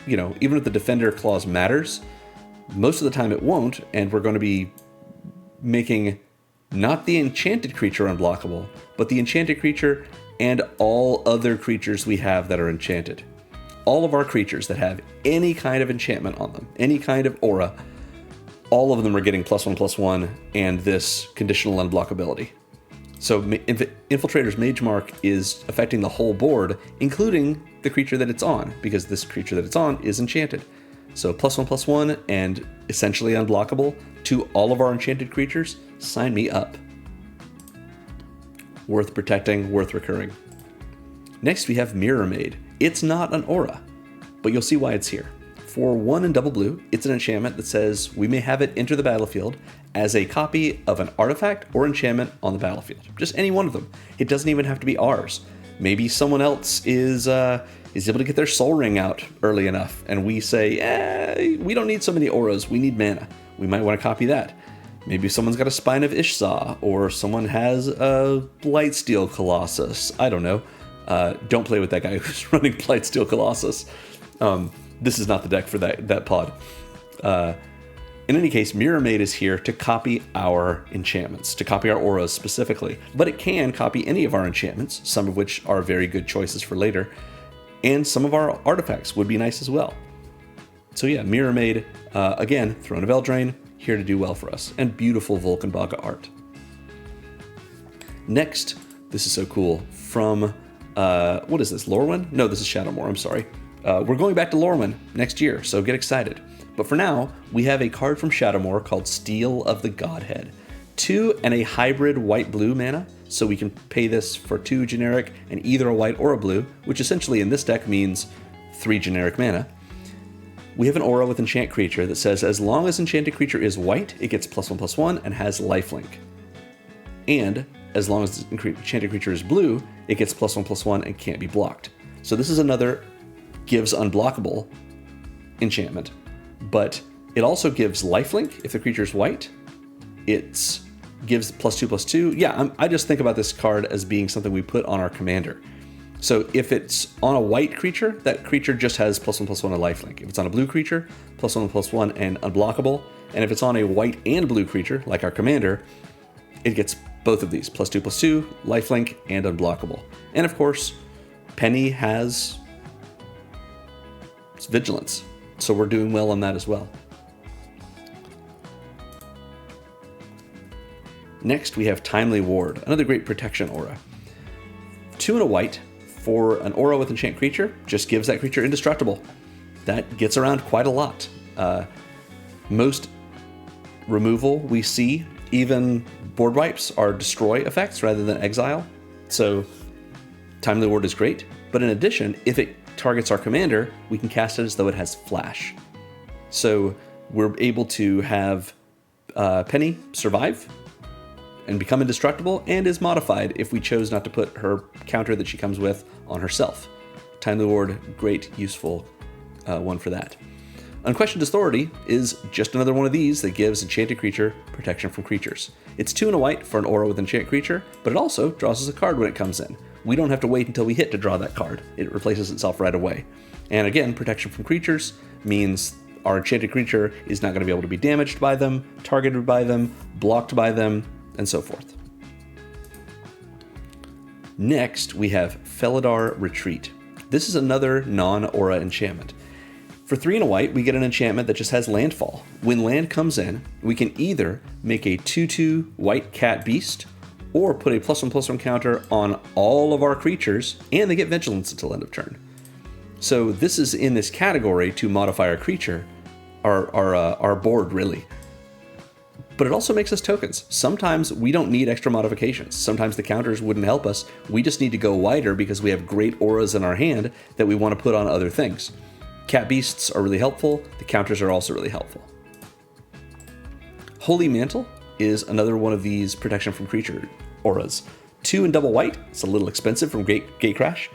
even if the Defender clause matters, most of the time it won't, and we're going to be making not the enchanted creature unblockable, but the enchanted creature and all other creatures we have that are enchanted. All of our creatures that have any kind of enchantment on them, any kind of aura, all of them are getting +1/+1 and this conditional unblockability. So Infiltrator's Mage Mark is affecting the whole board, including the creature that it's on, because this creature that it's on is enchanted. So +1/+1 and essentially unblockable to all of our enchanted creatures. Sign me up. Worth protecting, worth recurring. Next we have Mirror Maid. It's not an aura, but you'll see why it's here. For 1 and double blue, it's an enchantment that says we may have it enter the battlefield as a copy of an artifact or enchantment on the battlefield. Just any one of them. It doesn't even have to be ours. Maybe someone else is able to get their Soul Ring out early enough, and we say, we don't need so many auras, we need mana. We might want to copy that. Maybe someone's got a Spine of Ishsa, or someone has a Blightsteel Colossus. I don't know. Don't play with that guy who's running Blightsteel Colossus. This is not the deck for that pod. In any case, Mirror Maid is here to copy our enchantments, to copy our auras specifically. But it can copy any of our enchantments, some of which are very good choices for later. And some of our artifacts would be nice as well. So yeah, Mirror Maid, again, Throne of Eldraine, here to do well for us. And beautiful Volkenbaga art. Next, this is so cool, from, what is this, Lorwyn? No, this is Shadowmoor, I'm sorry. We're going back to Lorwyn next year, so get excited. But for now, we have a card from Shadowmoor called Steel of the Godhead. 2 and a hybrid white-blue mana, so we can pay this for 2 generic and either a white or a blue, which essentially in this deck means 3 generic mana. We have an aura with Enchant Creature that says as long as Enchanted Creature is white, it gets +1/+1 and has lifelink. And as long as Enchanted Creature is blue, it gets +1/+1 and can't be blocked. So this is another gives unblockable enchantment, but it also gives lifelink if the creature is white. It gives +2/+2. Yeah, I just think about this card as being something we put on our commander. So if it's on a white creature, that creature just has +1/+1 and lifelink. If it's on a blue creature, +1/+1 and unblockable. And if it's on a white and blue creature, like our commander, it gets both of these, +2/+2, lifelink, and unblockable. And of course, Peni has vigilance, so we're doing well on that as well. Next, we have Timely Ward, another great protection aura. 2 and a white for an aura with Enchant Creature, just gives that creature indestructible. That gets around quite a lot. Most removal we see, even board wipes, are destroy effects rather than exile. So Timely Ward is great, but in addition, if it targets our commander, we can cast it as though it has flash. So we're able to have Peni survive and become indestructible, and is modified if we chose not to put her counter that she comes with on herself. Timely Ward, great, useful one for that. Unquestioned Authority is just another one of these that gives Enchanted Creature protection from creatures. It's 2 and a white for an aura with Enchant Creature, but it also draws us a card when it comes in. We don't have to wait until we hit to draw that card. It replaces itself right away. And again, protection from creatures means our Enchanted Creature is not going to be able to be damaged by them, targeted by them, blocked by them, and so forth. Next, we have Felidar Retreat. This is another non-aura enchantment. For 3 and a white, we get an enchantment that just has landfall. When land comes in, we can either make a 2/2 white cat beast, or put a +1/+1 counter on all of our creatures, and they get vigilance until end of turn. So this is in this category to modify our creature, our board really. But it also makes us tokens. Sometimes we don't need extra modifications. Sometimes the counters wouldn't help us. We just need to go wider because we have great auras in our hand that we want to put on other things. Cat beasts are really helpful. The counters are also really helpful. Holy Mantle, is another one of these protection from creature auras. 2 in double white. It's a little expensive from Gatecrash.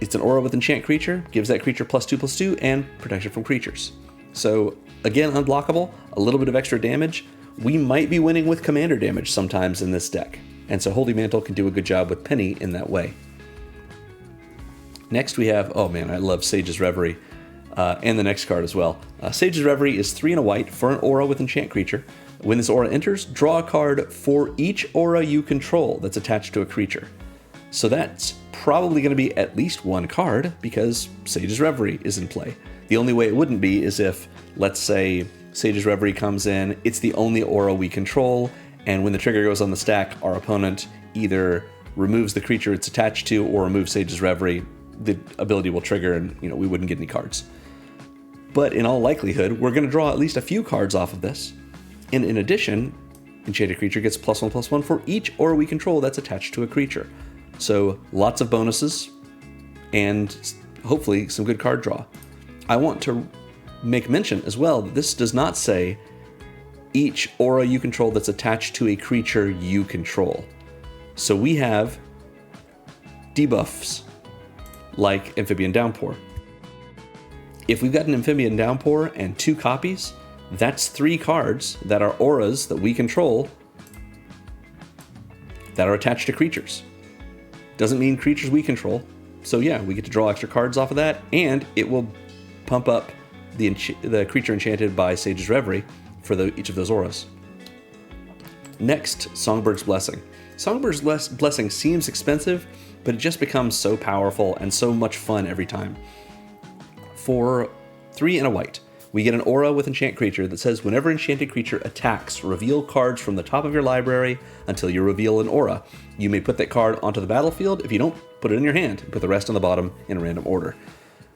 It's an aura with enchant creature, gives that creature +2/+2 and protection from creatures. So again, unblockable, a little bit of extra damage. We might be winning with commander damage sometimes in this deck, and so Holy Mantle can do a good job with Peni in that way. Next we have, oh man, I love Sage's Reverie, and the next card as well. Sage's Reverie is 3 and a white for an aura with enchant creature. When this aura enters, draw a card for each aura you control that's attached to a creature. So that's probably going to be at least 1 card, because Sage's Reverie is in play. The only way it wouldn't be is if, let's say, Sage's Reverie comes in, it's the only aura we control, and when the trigger goes on the stack, our opponent either removes the creature it's attached to or removes Sage's Reverie. The ability will trigger and we wouldn't get any cards. But in all likelihood, we're going to draw at least a few cards off of this. And in addition, Enchanted Creature gets +1/+1 for each aura we control that's attached to a creature. So lots of bonuses and hopefully some good card draw. I want to make mention as well that this does not say each aura you control that's attached to a creature you control. So we have debuffs like Amphibian Downpour. If we've got an Amphibian Downpour and 2 copies, that's 3 cards that are auras that we control that are attached to creatures. Doesn't mean creatures we control. So yeah, we get to draw extra cards off of that, and it will pump up the creature enchanted by Sage's Reverie for each of those auras. Next, Songbird's Blessing. Songbird's Blessing seems expensive, but it just becomes so powerful and so much fun every time. For 3 and a white, we get an aura with enchant creature that says whenever enchanted creature attacks, reveal cards from the top of your library until you reveal an aura. You may put that card onto the battlefield. If you don't, put it in your hand and put the rest on the bottom in a random order.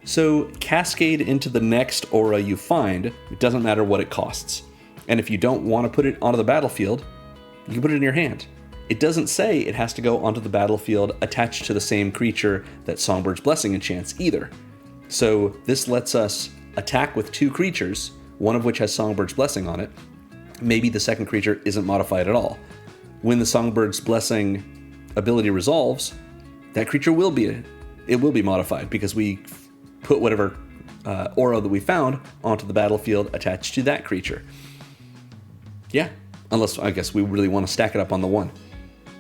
So cascade into the next aura you find. It doesn't matter what it costs. And if you don't want to put it onto the battlefield, you can put it in your hand. It doesn't say it has to go onto the battlefield attached to the same creature that Songbird's Blessing enchants either. So this lets us attack with 2 creatures, one of which has Songbird's Blessing on it. Maybe the second creature isn't modified at all. When the Songbird's Blessing ability resolves, that creature will be modified because we put whatever aura that we found onto the battlefield attached to that creature. Yeah, unless I guess we really want to stack it up on the 1.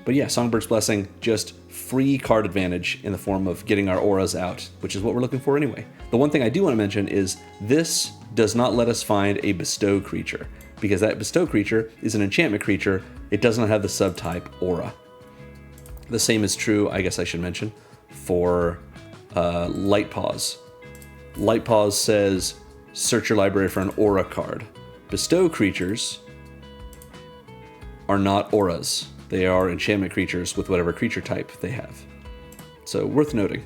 But yeah, Songbird's Blessing, just free card advantage in the form of getting our auras out, which is what we're looking for anyway. The one thing I do want to mention is this does not let us find a bestow creature, because that bestow creature is an enchantment creature. It does not have the subtype aura. The same is true, I guess I should mention, for Light Paws. Light Paws says search your library for an aura card. Bestow creatures are not auras. They are enchantment creatures with whatever creature type they have. So worth noting.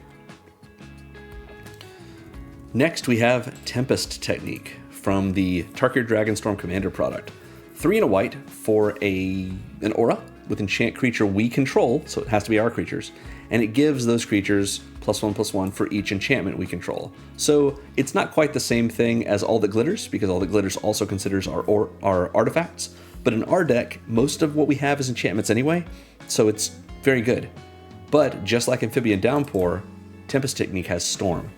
Next we have Tempest Technique from the Tarkir Dragonstorm Commander product. 3 and a white for an aura with enchant creature we control, so it has to be our creatures, and it gives those creatures +1/+1 for each enchantment we control. So it's not quite the same thing as All That Glitters, because All That Glitters also considers our artifacts. But in our deck, most of what we have is enchantments anyway, so it's very good. But just like Amphibian Downpour, Tempest Technique has Storm.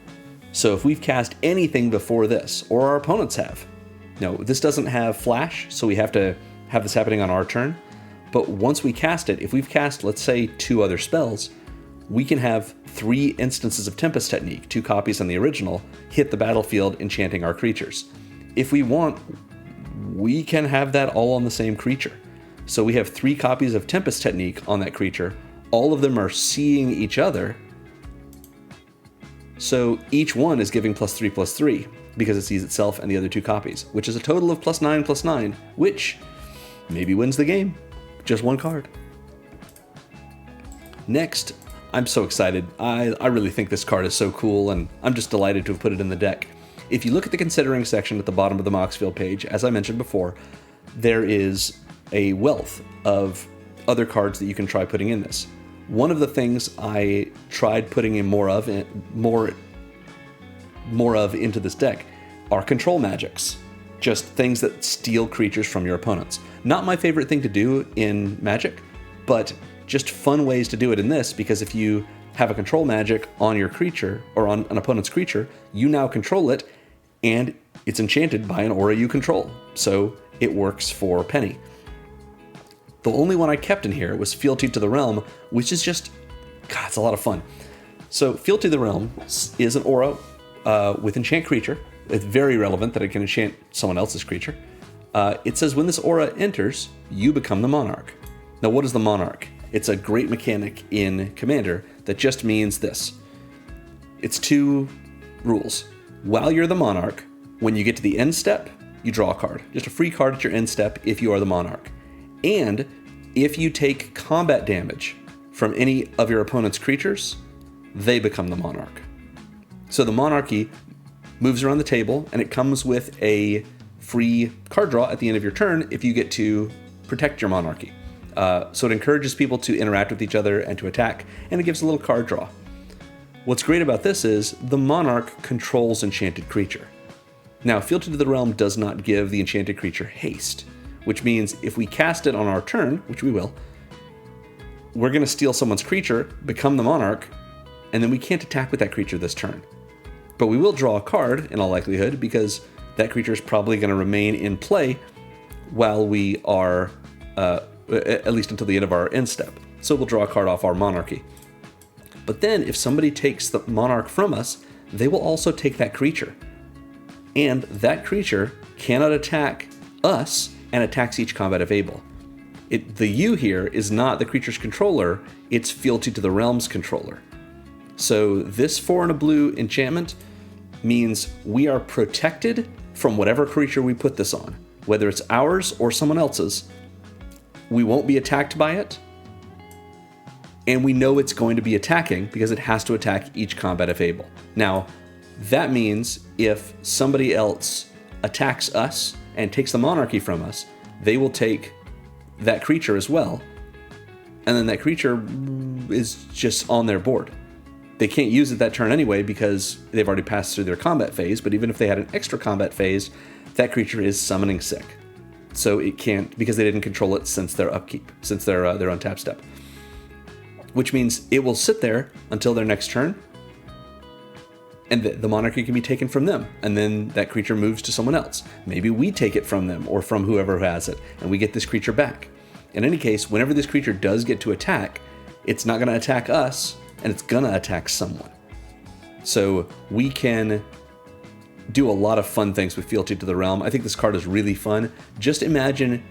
So if we've cast anything before this, or our opponents have, no, this doesn't have Flash, so we have to have this happening on our turn. But once we cast it, if we've cast, let's say, 2 other spells, we can have 3 instances of Tempest Technique, 2 copies on the original, hit the battlefield enchanting our creatures. If we want, we can have that all on the same creature. So we have 3 copies of Tempest Technique on that creature. All of them are seeing each other. So each one is giving +3/+3 because it sees itself and the other 2 copies, which is a total of +9/+9, which maybe wins the game. Just 1 card. Next, I'm so excited. I really think this card is so cool, and I'm just delighted to have put it in the deck. If you look at the considering section at the bottom of the Moxfield page, as I mentioned before, there is a wealth of other cards that you can try putting in this. One of the things I tried putting in more of into this deck are control magics. just things that steal creatures from your opponents. Not my favorite thing to do in Magic, but just fun ways to do it in this, because if you have a control magic on your creature or on an opponent's creature, you now control it, and it's enchanted by an aura you control. So it works for Peni. The only one I kept in here was Fealty to the Realm, which is just, God, it's a lot of fun. So Fealty to the Realm is an aura with enchant creature. It's very relevant that it can enchant someone else's creature. It says when this aura enters, you become the monarch. Now, what is the monarch? It's a great mechanic in Commander that just means this. It's 2 rules. While you're the monarch, when you get to the end step, you draw a card. Just a free card at your end step if you are the monarch. And if you take combat damage from any of your opponent's creatures, they become the monarch. So the monarchy moves around the table, and it comes with a free card draw at the end of your turn if you get to protect your monarchy. So it encourages people to interact with each other and to attack, and it gives a little card draw. What's great about this is the monarch controls enchanted creature. Now, Fealty to the Realm does not give the enchanted creature haste, which means if we cast it on our turn, which we will, we're going to steal someone's creature, become the monarch, and then we can't attack with that creature this turn. But we will draw a card, in all likelihood, because that creature is probably going to remain in play while we are, at least until the end of our end step. So we'll draw a card off our monarchy. But then, if somebody takes the monarch from us, they will also take that creature. And that creature cannot attack us and attacks each combat if able. The you here is not the creature's controller, it's Fealty to the Realm's controller. So this 4 and a blue enchantment means we are protected from whatever creature we put this on, whether it's ours or someone else's. We won't be attacked by it, and we know it's going to be attacking because it has to attack each combat if able. Now, that means if somebody else attacks us and takes the monarchy from us, they will take that creature as well, and then that creature is just on their board. They can't use it that turn anyway because they've already passed through their combat phase, but even if they had an extra combat phase, that creature is summoning sick. So it can't, because they didn't control it since their upkeep, since their untap step. Which means it will sit there until their next turn, and the monarchy can be taken from them, and then that creature moves to someone else. Maybe we take it from them, or from whoever has it, and we get this creature back. In any case, whenever this creature does get to attack, it's not going to attack us, and it's going to attack someone. So we can do a lot of fun things with Fealty to the Realm. I think this card is really fun. Just imagine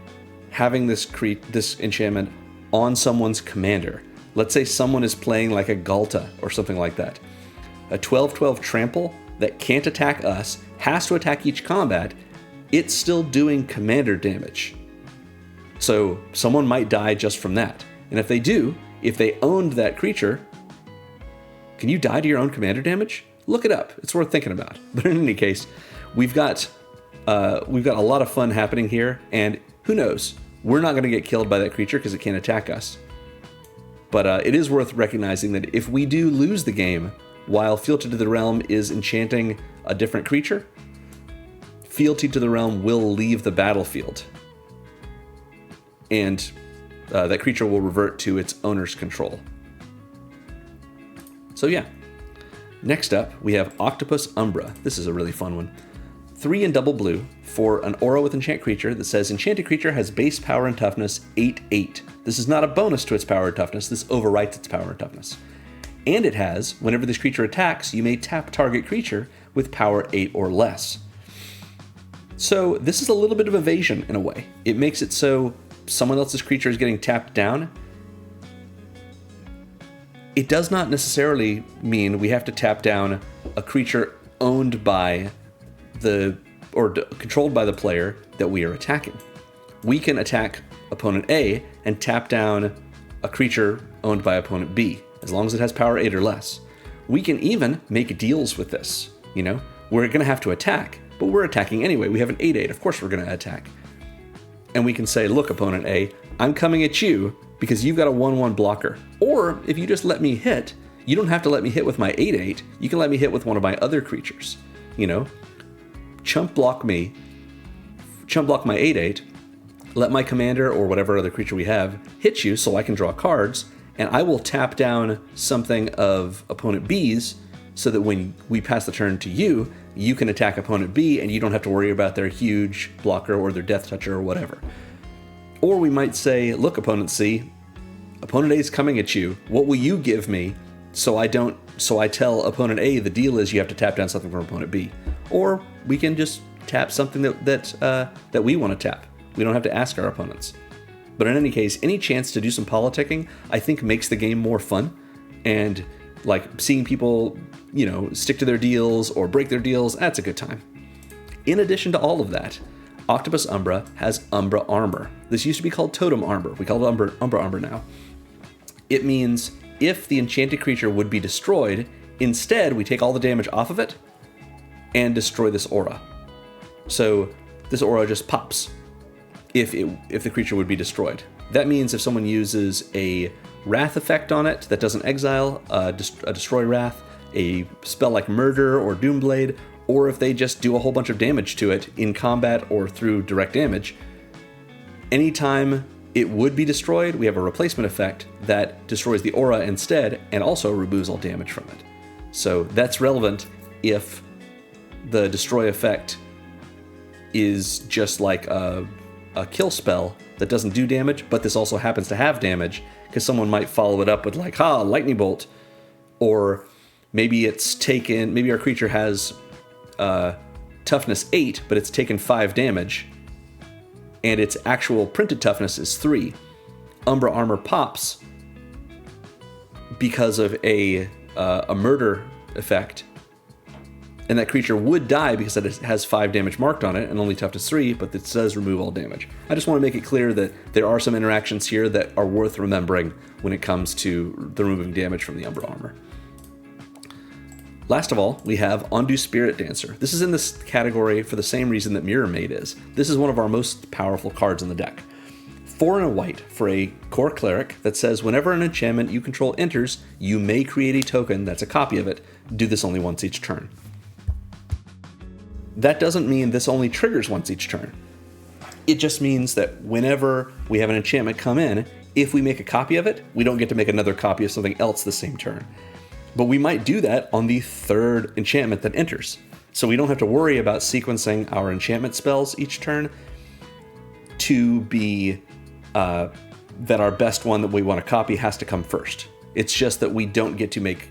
having this enchantment on someone's commander. Let's say someone is playing like a Galta or something like that. A 12/12 trample that can't attack us, has to attack each combat, it's still doing commander damage. So someone might die just from that. And if they do, if they owned that creature, can you die to your own commander damage? Look it up. It's worth thinking about. But in any case, we've got a lot of fun happening here, and who knows? We're not going to get killed by that creature because it can't attack us. But it is worth recognizing that if we do lose the game while Fealty to the Realm is enchanting a different creature, Fealty to the Realm will leave the battlefield, and that creature will revert to its owner's control. So yeah. Next up, we have Octopus Umbra. This is a really fun one. 3 and double blue for an aura with enchant creature that says enchanted creature has base power and toughness 8/8. This is not a bonus to its power and toughness. This overwrites its power and toughness. And it has, whenever this creature attacks, you may tap target creature with power 8 or less. So this is a little bit of evasion in a way. It makes it so someone else's creature is getting tapped down. It does not necessarily mean we have to tap down a creature owned by controlled by the player that we are attacking. We can attack opponent A and tap down a creature owned by opponent B, as long as it has power 8 or less. We can even make deals with this. We're going to have to attack, but we're attacking anyway. We have an 8/8. Of course we're going to attack. And we can say, look, opponent A, I'm coming at you because you've got a 1/1 blocker. Or if you just let me hit, you don't have to let me hit with my 8/8. You can let me hit with one of my other creatures. Chump block me, chump block my 8/8, let my commander or whatever other creature we have hit you so I can draw cards, and I will tap down something of opponent B's so that when we pass the turn to you, you can attack opponent B and you don't have to worry about their huge blocker or their death toucher or whatever. Or we might say, look, opponent C, opponent A is coming at you. What will you give me so I tell opponent A the deal is you have to tap down something from opponent B. Or we can just tap something that we want to tap. We don't have to ask our opponents. But in any case, any chance to do some politicking, I think makes the game more fun. And like seeing people, stick to their deals or break their deals, that's a good time. In addition to all of that, Octopus Umbra has Umbra Armor. This used to be called Totem Armor. We call it Umbra Armor now. It means if the enchanted creature would be destroyed, instead we take all the damage off of it and destroy this aura. So this aura just pops if the creature would be destroyed. That means if someone uses a Wrath effect on it that doesn't exile, a Destroy Wrath, a spell like Murder or Doomblade, or if they just do a whole bunch of damage to it in combat or through direct damage, anytime it would be destroyed, we have a replacement effect that destroys the aura instead and also removes all damage from it. So that's relevant if the Destroy effect is just like a kill spell that doesn't do damage, but this also happens to have damage, because someone might follow it up with like, Lightning Bolt. Or maybe our creature has toughness 8, but it's taken 5 damage, and its actual printed toughness is 3. Umbra Armor pops because of a murder effect, and that creature would die because it has 5 damage marked on it and only toughness 3, but it does remove all damage. I just want to make it clear that there are some interactions here that are worth remembering when it comes to the removing damage from the Umbra Armor. Last of all, we have Ondu Spirit Dancer. This is in this category for the same reason that Mirror Maid is. This is one of our most powerful cards in the deck. 4 and a white for a core cleric that says whenever an enchantment you control enters, you may create a token that's a copy of it. Do this only once each turn. That doesn't mean this only triggers once each turn. It just means that whenever we have an enchantment come in, if we make a copy of it, we don't get to make another copy of something else the same turn. But we might do that on the 3rd enchantment that enters. So we don't have to worry about sequencing our enchantment spells each turn to be that our best one that we want to copy has to come first. It's just that we don't get to make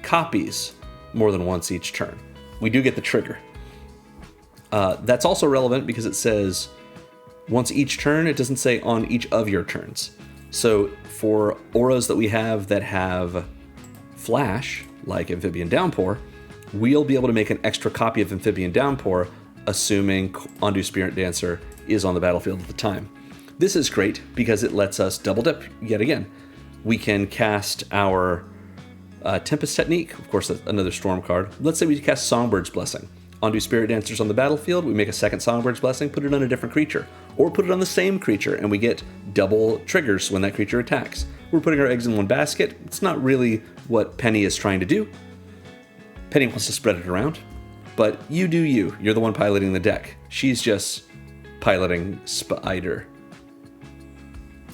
copies more than once each turn. We do get the trigger. That's also relevant because it says once each turn. It doesn't say on each of your turns. So for auras that we have that have flash, like Amphibian Downpour, we'll be able to make an extra copy of Amphibian Downpour, assuming Ondu Spirit Dancer is on the battlefield at the time. This is great because it lets us double dip yet again. We can cast our Tempest Technique, of course, that's another Storm card. Let's say we cast Songbird's Blessing. Ondu Spirit Dancer's on the battlefield, we make a second Songbird's Blessing, put it on a different creature, or put it on the same creature, and we get double triggers when that creature attacks. We're putting our eggs in one basket. It's not really what Peni is trying to do. Peni wants to spread it around, but you do you. You're the one piloting the deck. She's just piloting Spider.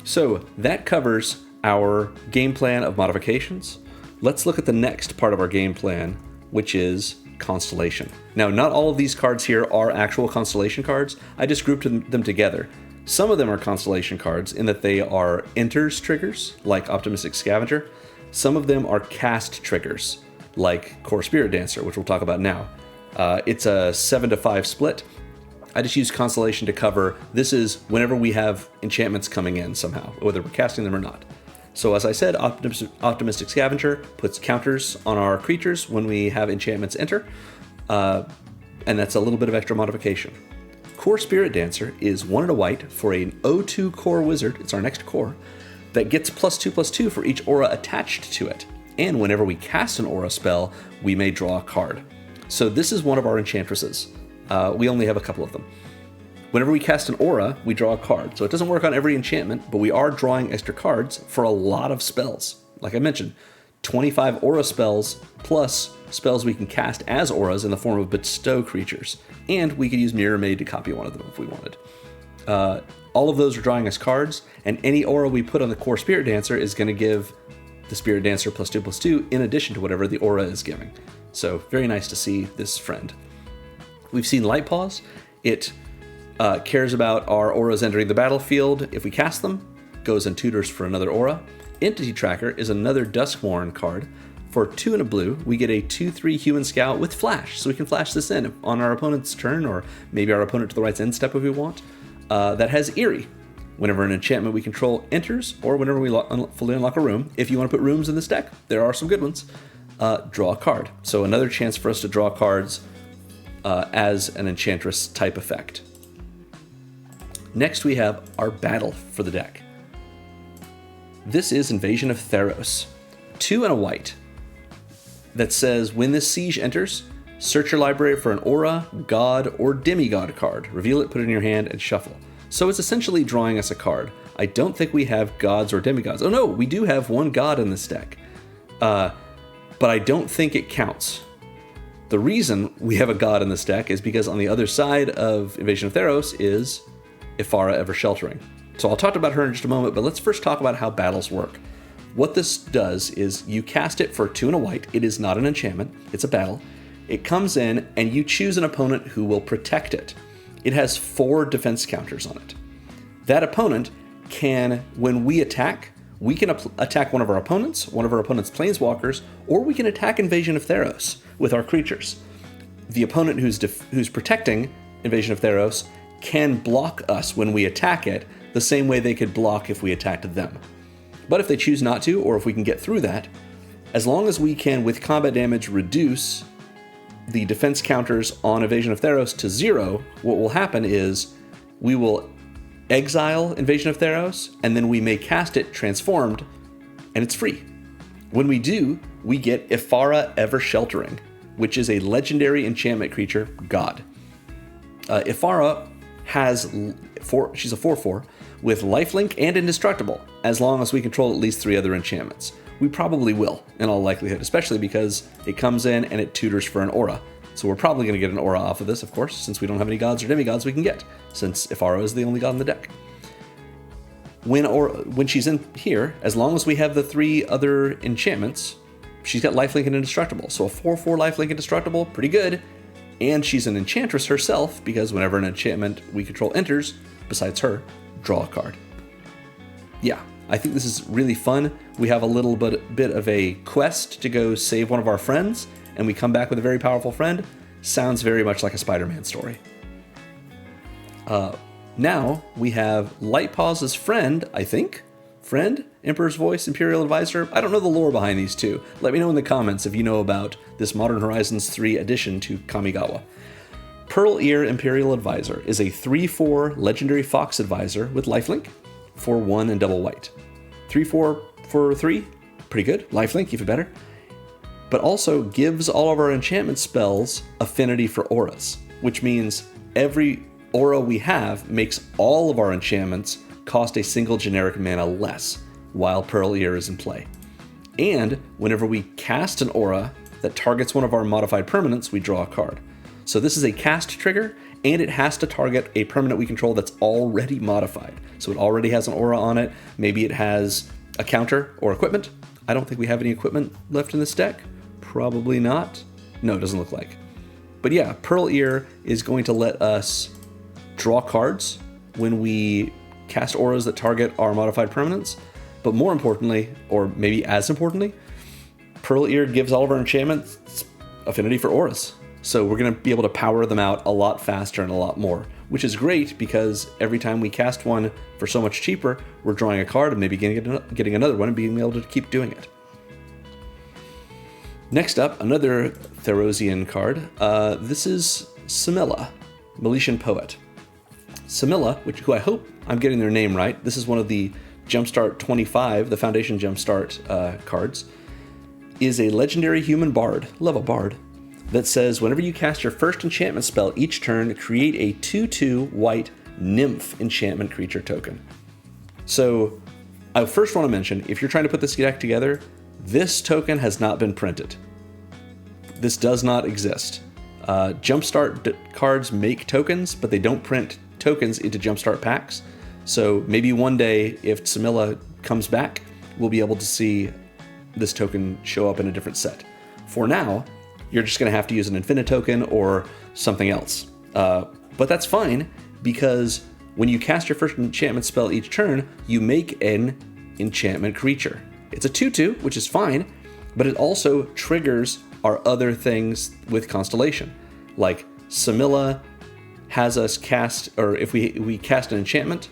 So that covers our game plan of modifications. Let's look at the next part of our game plan, which is Constellation. Now, not all of these cards here are actual Constellation cards. I just grouped them together. Some of them are Constellation cards in that they are enters triggers, like Optimistic Scavenger. Some of them are cast triggers, like Core Spirit Dancer, which we'll talk about now. It's a 7-to-5 split. I just use Constellation to cover, this is whenever we have enchantments coming in somehow, whether we're casting them or not. So as I said, Optimistic Scavenger puts counters on our creatures when we have enchantments enter, and that's a little bit of extra modification. Core Spirit Dancer is 1 and a white for an 0/2 core wizard, it's our next core, that gets +2/+2 for each aura attached to it. And whenever we cast an aura spell, we may draw a card. So this is one of our enchantresses. We only have a couple of them. Whenever we cast an aura, we draw a card. So it doesn't work on every enchantment, but we are drawing extra cards for a lot of spells. Like I mentioned, 25 aura spells, plus spells we can cast as auras in the form of bestow creatures. And we could use Mirror Maid to copy one of them if we wanted. All of those are drawing us cards, and any aura we put on the core Spirit Dancer is going to give the Spirit Dancer +2/+2 in addition to whatever the aura is giving. So very nice to see this friend. We've seen Light Paws. It cares about our auras entering the battlefield. If we cast them, goes and tutors for another aura. Entity Tracker is another Duskmourn card. For 2 and a blue, we get a 2/3 Human Scout with Flash, so we can flash this in on our opponent's turn, or maybe our opponent to the right's end step if we want. That has Eerie. Whenever an enchantment we control enters, or whenever we fully unlock a room, if you want to put rooms in this deck, there are some good ones, draw a card. So another chance for us to draw cards as an Enchantress type effect. Next we have our battle for the deck. This is Evasion of Theros. 2 and a white. That says, when this siege enters, search your library for an aura, god, or demigod card. Reveal it, put it in your hand, and shuffle. So it's essentially drawing us a card. I don't think we have gods or demigods. Oh no, we do have one god in this deck. But I don't think it counts. The reason we have a god in this deck is because on the other side of Evasion of Theros is Ifara Ever Sheltering. So I'll talk about her in just a moment, but let's first talk about how battles work. What this does is you cast it for 2 and a white. It is not an enchantment, it's a battle. It comes in and you choose an opponent who will protect it. It has 4 defense counters on it. That opponent can, when we attack, we can attack one of our opponents' planeswalkers, or we can attack Evasion of Theros with our creatures. The opponent who's protecting Evasion of Theros can block us when we attack it, the same way they could block if we attacked them. But if they choose not to, or if we can get through that, as long as we can, with combat damage, reduce the defense counters on Evasion of Theros to 0, what will happen is we will exile Invasion of Theros, and then we may cast it transformed, and it's free. When we do, we get Ifara Ever Sheltering, which is a legendary enchantment creature god. Ifara has she's a 4/4 with lifelink and indestructible, as long as we control at least 3 other enchantments. We probably will, in all likelihood, especially because it comes in and it tutors for an aura. So we're probably going to get an aura off of this, of course, since we don't have any gods or demigods we can get, since Ifara is the only god in the deck. When she's in here, as long as we have the 3 other enchantments, she's got lifelink and indestructible. So a 4/4 lifelink indestructible, pretty good. And she's an enchantress herself, because whenever an enchantment we control enters, besides her, draw a card. Yeah, I think this is really fun. We have a little bit of a quest to go save one of our friends, and we come back with a very powerful friend. Sounds very much like a Spider-Man story. Now we have Lightpaw's friend, I think. Friend? Emperor's Voice, Imperial Advisor? I don't know the lore behind these two. Let me know in the comments if you know about this Modern Horizons 3 addition to Kamigawa. Pearl Ear Imperial Advisor is a 3/4 legendary fox advisor with lifelink for 1 and double white. 3/4 for 3, pretty good. Lifelink, even better. But also gives all of our enchantment spells affinity for auras, which means every aura we have makes all of our enchantments cost a single generic mana less while Pearl Ear is in play. And whenever we cast an aura that targets one of our modified permanents, we draw a card. So this is a cast trigger, and it has to target a permanent we control that's already modified. So it already has an aura on it. Maybe it has a counter or equipment. I don't think we have any equipment left in this deck. Probably not. No, it doesn't look like. But yeah, Pearl Ear is going to let us draw cards when we cast auras that target our modified permanents. But more importantly, or maybe as importantly, Pearl Ear gives all of our enchantments affinity for auras. So we're going to be able to power them out a lot faster and a lot more, which is great because every time we cast one for so much cheaper, we're drawing a card and maybe getting another one and being able to keep doing it. Next up, another Therosian card. This is Samilla, Meletian Poet. Samilla, who I hope I'm getting their name right. This is one of the Jumpstart 25, the Foundation Jumpstart cards, is a legendary human bard, love a bard, that says whenever you cast your first enchantment spell each turn, create a 2/2 white nymph enchantment creature token. So I first want to mention, if you're trying to put this deck together, This token has not been printed. This does not exist. Jumpstart cards make tokens, but they don't print tokens into Jumpstart packs. So maybe one day, if Samilla comes back, we'll be able to see this token show up in a different set. For now, you're just going to have to use an Infinite token or something else. But that's fine, because when you cast your first enchantment spell each turn, you make an enchantment creature. It's a 2/2, which is fine, but it also triggers our other things with Constellation. Like Samilla has us cast, or if we cast an enchantment,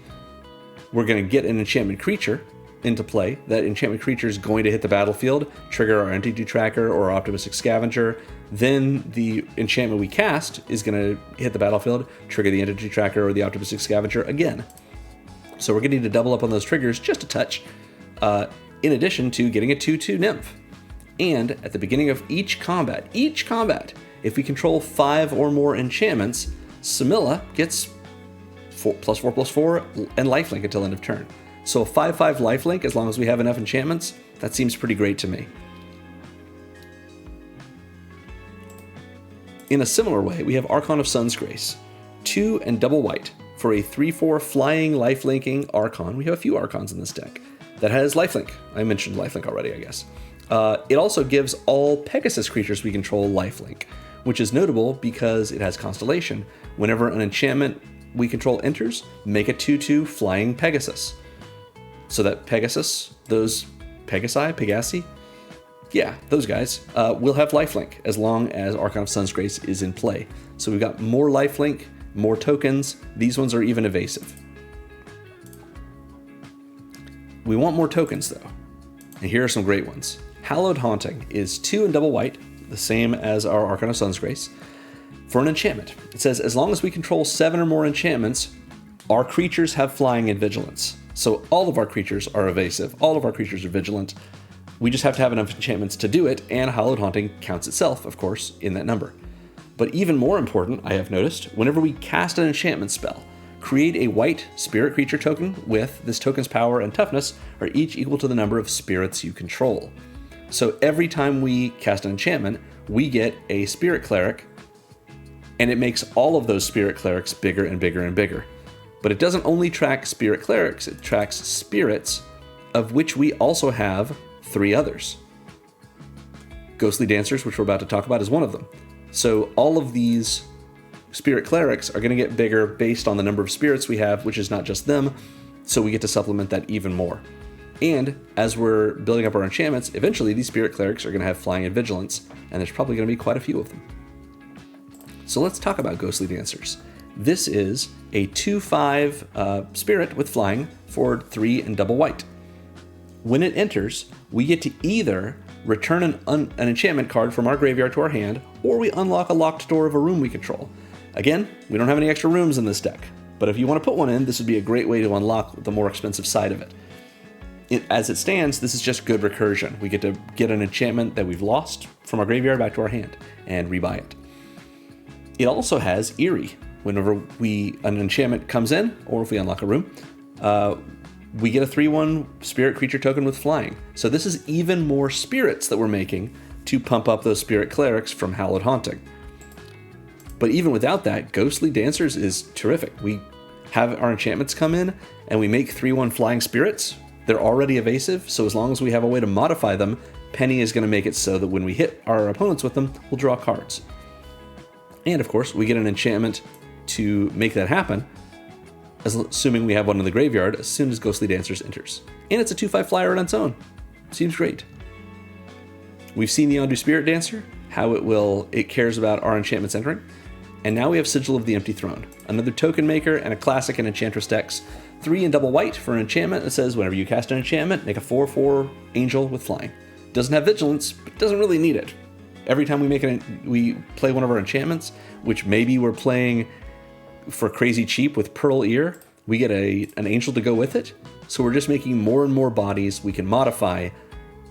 we're going to get an enchantment creature into play. That enchantment creature is going to hit the battlefield, trigger our entity tracker or our optimistic scavenger. Then the enchantment we cast is going to hit the battlefield, trigger the entity tracker or the optimistic scavenger again. So we're getting to double up on those triggers just a touch, in addition to getting a 2/2 nymph. And at the beginning of each combat, if we control 5 or more enchantments, Samilla gets +4/+4 and lifelink until end of turn. So a 5/5 lifelink, as long as we have enough enchantments, that seems pretty great to me. In a similar way, we have Archon of Sun's Grace, 2 and double white for a 3/4 flying lifelinking Archon. We have a few Archons in this deck that has lifelink. I mentioned lifelink already, I guess. It also gives all Pegasus creatures we control lifelink, which is notable because it has Constellation. Whenever an enchantment we control enters, make a 2/2 flying Pegasus. So that Pegasus, those Pegasi, yeah, those guys, will have lifelink as long as Archon of Sun's Grace is in play. So we've got more lifelink, more tokens. These ones are even evasive. We want more tokens though, and here are some great ones. Hallowed Haunting is 2 and double white, the same as our Archon of Sun's Grace, for an enchantment. It says, as long as we control 7 or more enchantments, our creatures have flying and vigilance. So all of our creatures are evasive, all of our creatures are vigilant. We just have to have enough enchantments to do it, and Hallowed Haunting counts itself, of course, in that number. But even more important, I have noticed, whenever we cast an enchantment spell, create a white spirit creature token with this token's power and toughness are each equal to the number of spirits you control. So every time we cast an enchantment, we get a spirit cleric, and it makes all of those spirit clerics bigger and bigger and bigger. But it doesn't only track spirit clerics, it tracks spirits, of which we also have 3 others. Ghostly Dancers, which we're about to talk about, is one of them. So all of these spirit clerics are going to get bigger based on the number of spirits we have, which is not just them, so we get to supplement that even more. And as we're building up our enchantments, eventually these spirit clerics are going to have flying and vigilance, and there's probably going to be quite a few of them. So let's talk about Ghostly Dancers. This is a 2/5 spirit with flying for 3 and double white. When it enters, we get to either return an enchantment card from our graveyard to our hand, or we unlock a locked door of a room we control. Again, we don't have any extra rooms in this deck, but if you want to put one in, this would be a great way to unlock the more expensive side of it. As it stands, this is just good recursion. We get to get an enchantment that we've lost from our graveyard back to our hand and rebuy it. It also has Eerie. Whenever an enchantment comes in, or if we unlock a room, we get a 3/1 spirit creature token with flying. So this is even more spirits that we're making to pump up those spirit clerics from Hallowed Haunting. But even without that, Ghostly Dancers is terrific. We have our enchantments come in, and we make 3/1 flying spirits. They're already evasive, so as long as we have a way to modify them, Peni is going to make it so that when we hit our opponents with them, we'll draw cards. And of course, we get an enchantment to make that happen, assuming we have one in the graveyard as soon as Ghostly Dancers enters. And it's a 2/5 flyer on its own. Seems great. We've seen the Yondu Spirit Dancer, how it cares about our enchantments entering. And now we have Sigil of the Empty Throne, another token maker and a classic in Enchantress decks. 3 and double white for an enchantment that says whenever you cast an enchantment, make a 4/4 angel with flying. Doesn't have vigilance, but doesn't really need it. Every time we play one of our enchantments, which maybe we're playing for crazy cheap with Pearl Ear, we get an angel to go with it. So we're just making more and more bodies we can modify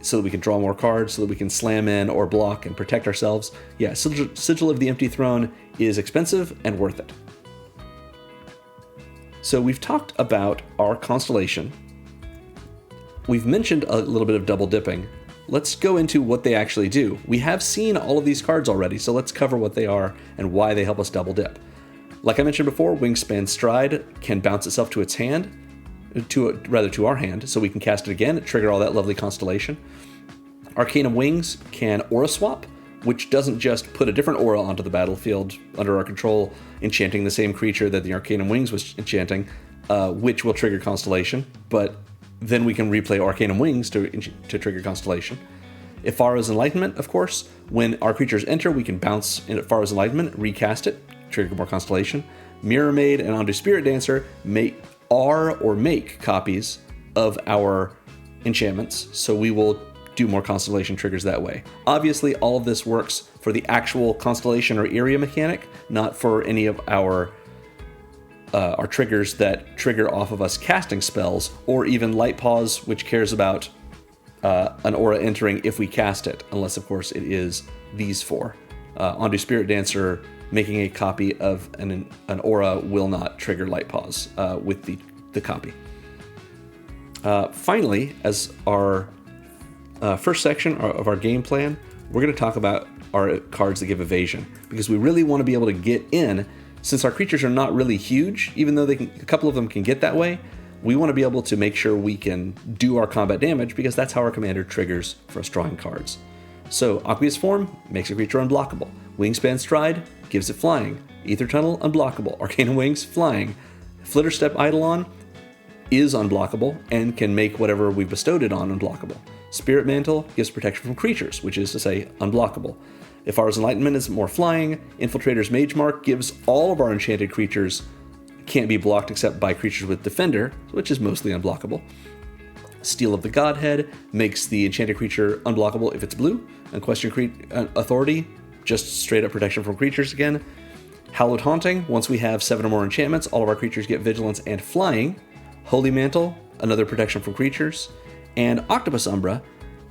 so that we can draw more cards, so that we can slam in or block and protect ourselves. Yeah, Sigil of the Empty Throne is expensive and worth it. So we've talked about our Constellation. We've mentioned a little bit of double dipping. let's go into what they actually do. We have seen all of these cards already, so let's cover what they are and why they help us double dip. Like I mentioned before, Wingspan Stride can bounce itself to its hand, to our hand, so we can cast it again, trigger all that lovely Constellation. Arcanum Wings can Aura Swap, which doesn't just put a different aura onto the battlefield under our control, enchanting the same creature that the Arcanum Wings was enchanting, which will trigger Constellation, but then we can replay Arcanum Wings to trigger Constellation. Ifara's Enlightenment, of course, when our creatures enter, we can bounce in Ifara's Enlightenment, recast it, trigger more Constellation. Mirror Maid and Ondu Spirit Dancer make copies of our enchantments, so we will do more Constellation triggers that way. Obviously, all of this works for the actual Constellation or area mechanic, not for any of our triggers that trigger off of us casting spells, or even Light Pause, which cares about an aura entering if we cast it, unless, of course, it is these four. Ondu Spirit Dancer making a copy of an aura will not trigger Light Pause with the copy. Finally, as our first section of our game plan, we're going to talk about our cards that give evasion, because we really want to be able to get in. Since our creatures are not really huge, even though a couple of them can get that way, we want to be able to make sure we can do our combat damage, because that's how our commander triggers for us drawing cards. So, Aqueous Form makes a creature unblockable. Wingspan Stride gives it flying. Aether Tunnel, unblockable. Arcanum Wings, flying. Flitterstep Eidolon is unblockable and can make whatever we bestowed it on unblockable. Spirit Mantle gives protection from creatures, which is to say, unblockable. Ifara's Enlightenment is more flying. Infiltrator's Mage Mark gives all of our enchanted creatures can't be blocked except by creatures with Defender, which is mostly unblockable. Steel of the Godhead makes the enchanted creature unblockable if it's blue. Unquestioned Authority, just straight up protection from creatures again. Hallowed Haunting, once we have 7 or more enchantments, all of our creatures get Vigilance and Flying. Holy Mantle, another protection from creatures. And Octopus Umbra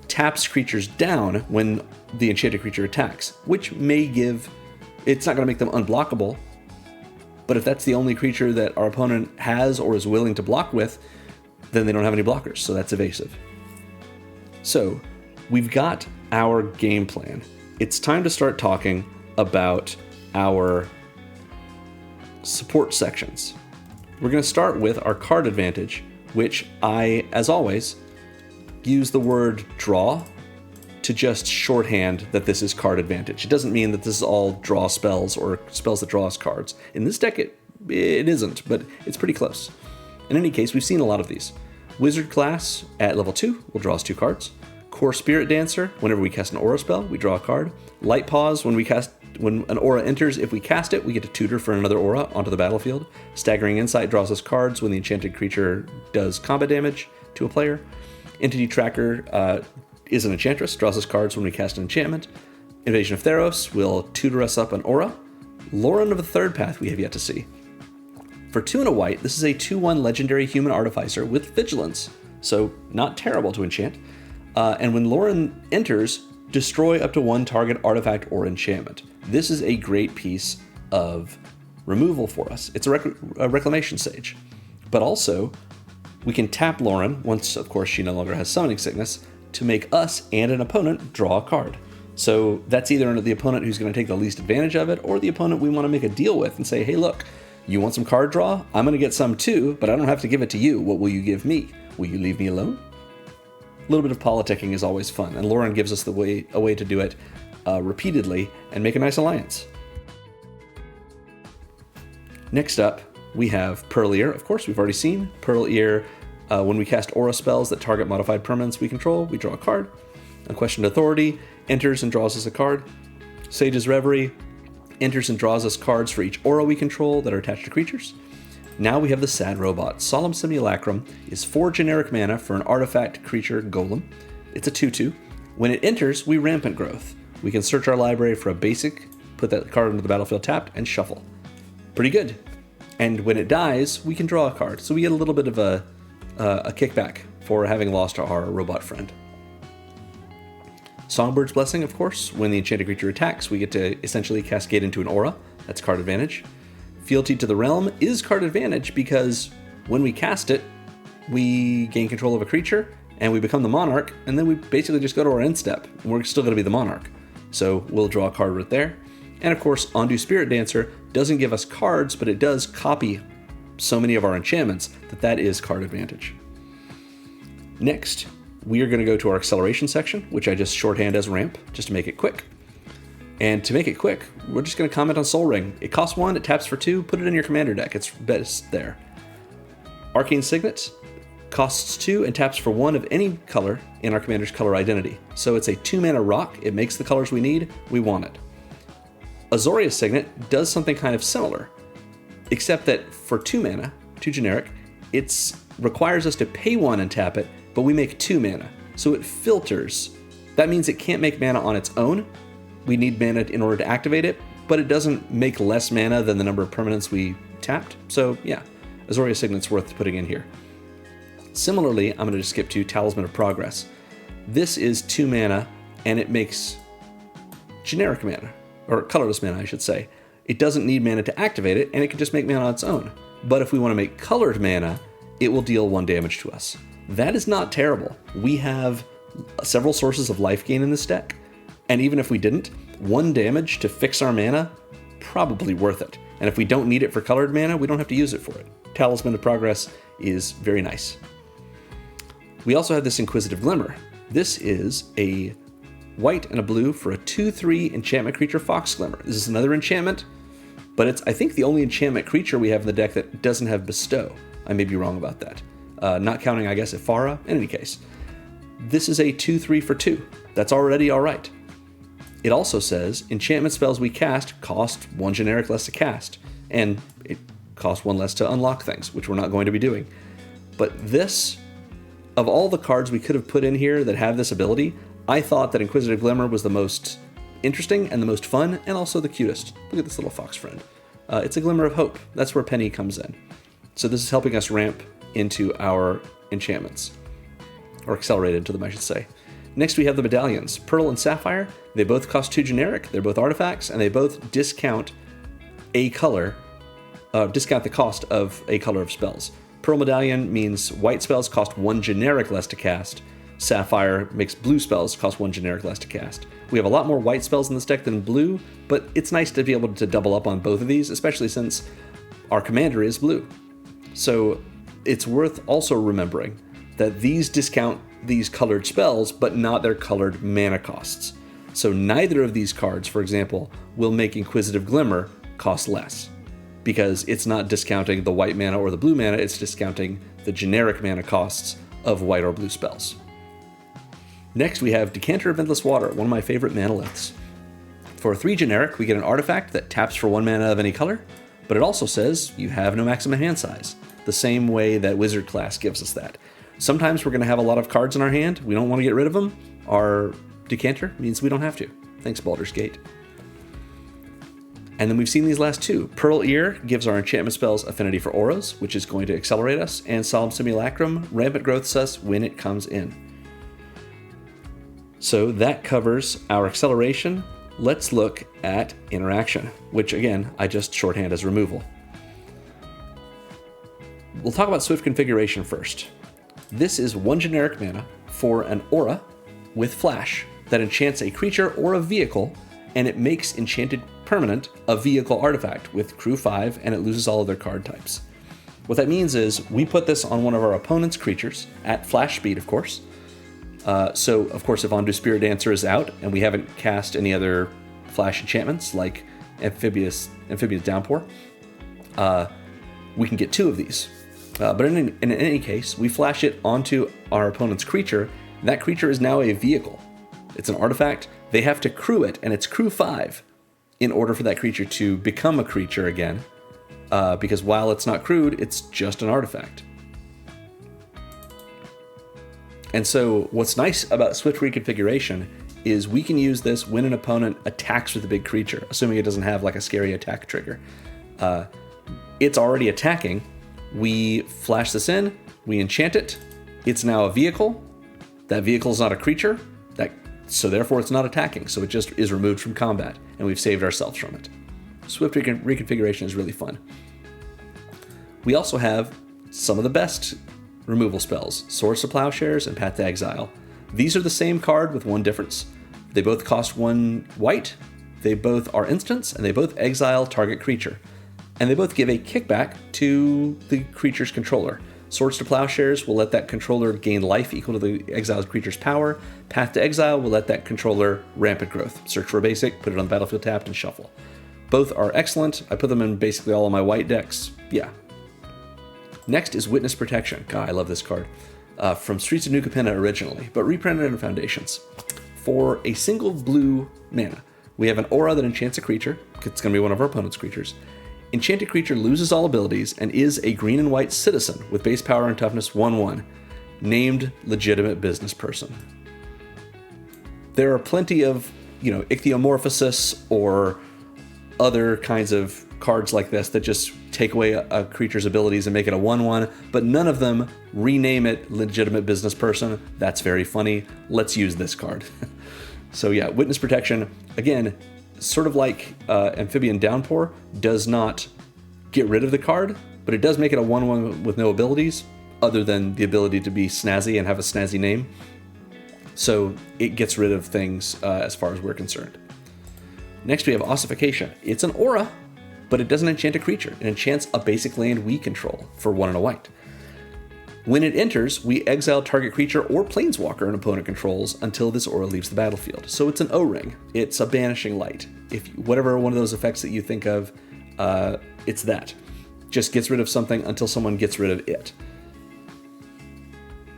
taps creatures down when the enchanted creature attacks, which may give... It's not going to make them unblockable, but if that's the only creature that our opponent has or is willing to block with, then they don't have any blockers, so that's evasive. So, we've got our game plan. It's time to start talking about our support sections. We're going to start with our card advantage, which I, as always, use the word draw to just shorthand that this is card advantage. It doesn't mean that this is all draw spells or spells that draw us cards. In this deck, it isn't, but it's pretty close. In any case, we've seen a lot of these. Wizard class at level 2 will draw us 2 cards. Core Spirit Dancer, whenever we cast an aura spell, we draw a card. Light Pause, when an aura enters, if we cast it, we get to tutor for another aura onto the battlefield. Staggering Insight draws us cards when the enchanted creature does combat damage to a player. Entity Tracker is an enchantress, draws us cards when we cast an enchantment. Invasion of Theros will tutor us up an aura. Lauren of the Third Path we have yet to see. For 2 and a white, this is a 2/1 legendary human artificer with vigilance, so not terrible to enchant. And when Lauren enters, destroy up to 1 target artifact or enchantment. This is a great piece of removal for us. It's a Reclamation Sage. But also, we can tap Lauren, once of course she no longer has Summoning Sickness, to make us and an opponent draw a card. So that's either the opponent who's going to take the least advantage of it, or the opponent we want to make a deal with and say, hey look, you want some card draw? I'm going to get some too, but I don't have to give it to you. What will you give me? Will you leave me alone? A little bit of politicking is always fun, and Lauren gives us a way to do it repeatedly and make a nice alliance. Next up, we have Pearl Ear. Of course, we've already seen Pearl Ear. When we cast aura spells that target modified permanents we control, we draw a card. Unquestioned Authority enters and draws us a card. Sage's Reverie enters and draws us cards for each aura we control that are attached to creatures. Now we have the Sad Robot. Solemn Simulacrum is 4 generic mana for an artifact creature golem. It's a 2/2. When it enters, we Rampant Growth. We can search our library for a basic, put that card into the battlefield tapped, and shuffle. Pretty good. And when it dies, we can draw a card. So we get a little bit of a kickback for having lost our robot friend. Songbird's Blessing, of course. When the enchanted creature attacks, we get to essentially cascade into an aura. That's card advantage. Fealty to the Realm is card advantage because when we cast it, we gain control of a creature, and we become the Monarch, and then we basically just go to our end step, and we're still going to be the Monarch. So we'll draw a card right there. And of course, Undo Spirit Dancer doesn't give us cards, but it does copy so many of our enchantments that is card advantage. Next, we are going to go to our acceleration section, which I just shorthand as ramp, just to make it quick. And to make it quick, we're just going to comment on Soul Ring. It costs 1, it taps for 2, put it in your commander deck. It's best there. Arcane Signet costs 2 and taps for 1 of any color in our commander's color identity. So it's a 2-mana rock. It makes the colors we need. We want it. Azorius Signet does something kind of similar, except that for 2 mana, 2 generic, it requires us to pay 1 and tap it, but we make 2 mana. So it filters. That means it can't make mana on its own. We need mana in order to activate it, but it doesn't make less mana than the number of permanents we tapped. So yeah, Azorius Signet's worth putting in here. Similarly, I'm going to just skip to Talisman of Progress. This is 2 mana, and it makes generic mana, or colorless mana, I should say. It doesn't need mana to activate it, and it can just make mana on its own. But if we want to make colored mana, it will deal 1 damage to us. That is not terrible. We have several sources of life gain in this deck, and even if we didn't, 1 damage to fix our mana, probably worth it. And if we don't need it for colored mana, we don't have to use it for it. Talisman of Progress is very nice. We also have this Inquisitive Glimmer. This is a white and a blue for a 2/3 enchantment creature Fox Glimmer. This is another enchantment, but it's, I think, the only enchantment creature we have in the deck that doesn't have Bestow. I may be wrong about that. Not counting, I guess, Ifara. In any case, this is a 2/3 for 2. That's already all right. It also says enchantment spells we cast cost 1 generic less to cast, and it costs 1 less to unlock things, which we're not going to be doing. But this, of all the cards we could have put in here that have this ability, I thought that Inquisitive Glimmer was the most interesting and the most fun, and also the cutest. Look at this little fox friend. It's a glimmer of hope. That's where Peni comes in. So this is helping us ramp into our enchantments, or accelerate into them, I should say. Next, we have the medallions, Pearl and Sapphire. They both cost 2 generic. They're both artifacts, and they both discount a color, discount the cost of a color of spells. Pearl Medallion means white spells cost 1 generic less to cast. Sapphire makes blue spells cost 1 generic less to cast. We have a lot more white spells in this deck than blue, but it's nice to be able to double up on both of these, especially since our commander is blue. So it's worth also remembering that these discount these colored spells, but not their colored mana costs. So neither of these cards, for example, will make Inquisitive Glimmer cost less, because it's not discounting the white mana or the blue mana, it's discounting the generic mana costs of white or blue spells. Next, we have Decanter of Endless Water, one of my favorite manoliths. For 3 generic, we get an artifact that taps for 1 mana of any color, but it also says you have no maximum hand size, the same way that Wizard class gives us that. Sometimes we're going to have a lot of cards in our hand. We don't want to get rid of them. Our Decanter means we don't have to. Thanks, Baldur's Gate. And then we've seen these last 2. Pearl Ear gives our enchantment spells affinity for auras, which is going to accelerate us, and Solemn Simulacrum rampant growths us when it comes in. So that covers our acceleration. Let's look at interaction, which again, I just shorthand as removal. We'll talk about Swift Configuration first. This is 1 generic mana for an aura with flash that enchants a creature or a vehicle, and it makes enchanted permanent a vehicle artifact with crew 5, and it loses all of their card types. What that means is we put this on one of our opponent's creatures at flash speed, of course. So, of course, if Undo Spirit Dancer is out and we haven't cast any other flash enchantments like Amphibious Downpour, we can get 2 of these. But in any case, we flash it onto our opponent's creature, and that creature is now a vehicle. It's an artifact. They have to crew it, and it's crew 5 in order for that creature to become a creature again, because while it's not crewed, it's just an artifact. And so what's nice about Swift Reconfiguration is we can use this when an opponent attacks with a big creature, assuming it doesn't have like a scary attack trigger. It's already attacking. We flash this in, we enchant it, it's now a vehicle. That vehicle is not a creature, so therefore it's not attacking, so it just is removed from combat, and we've saved ourselves from it. Swift Reconfiguration is really fun. We also have some of the best removal spells, Swords to Plowshares and Path to Exile. These are the same card with one difference. They both cost 1 white, they both are instants, and they both exile target creature. And they both give a kickback to the creature's controller. Swords to Plowshares will let that controller gain life equal to the exiled creature's power. Path to Exile will let that controller rampant growth. Search for a basic, put it on the battlefield tapped, and shuffle. Both are excellent. I put them in basically all of my white decks. Yeah. Next is Witness Protection. God, I love this card. From Streets of New Capenna originally, but reprinted in Foundations. For a single blue mana, we have an aura that enchants a creature. It's going to be one of our opponent's creatures. Enchanted creature loses all abilities and is a green and white citizen with base power and toughness 1/1, named Legitimate Business Person. There are plenty of, ichthyomorphosis or other kinds of cards like this that just take away a creature's abilities and make it a 1/1, but none of them rename it Legitimate Business Person. That's very funny. Let's use this card. So yeah, Witness Protection, again, sort of like Amphibian Downpour, does not get rid of the card, but it does make it a 1/1 with no abilities, other than the ability to be snazzy and have a snazzy name. So it gets rid of things as far as we're concerned. Next we have Ossification. It's an aura, but it doesn't enchant a creature. It enchants a basic land we control for 1 and a white. When it enters, we exile target creature or planeswalker an opponent controls until this aura leaves the battlefield. So it's an O-ring. It's a banishing light. If whatever one of those effects that you think of, it's that. Just gets rid of something until someone gets rid of it.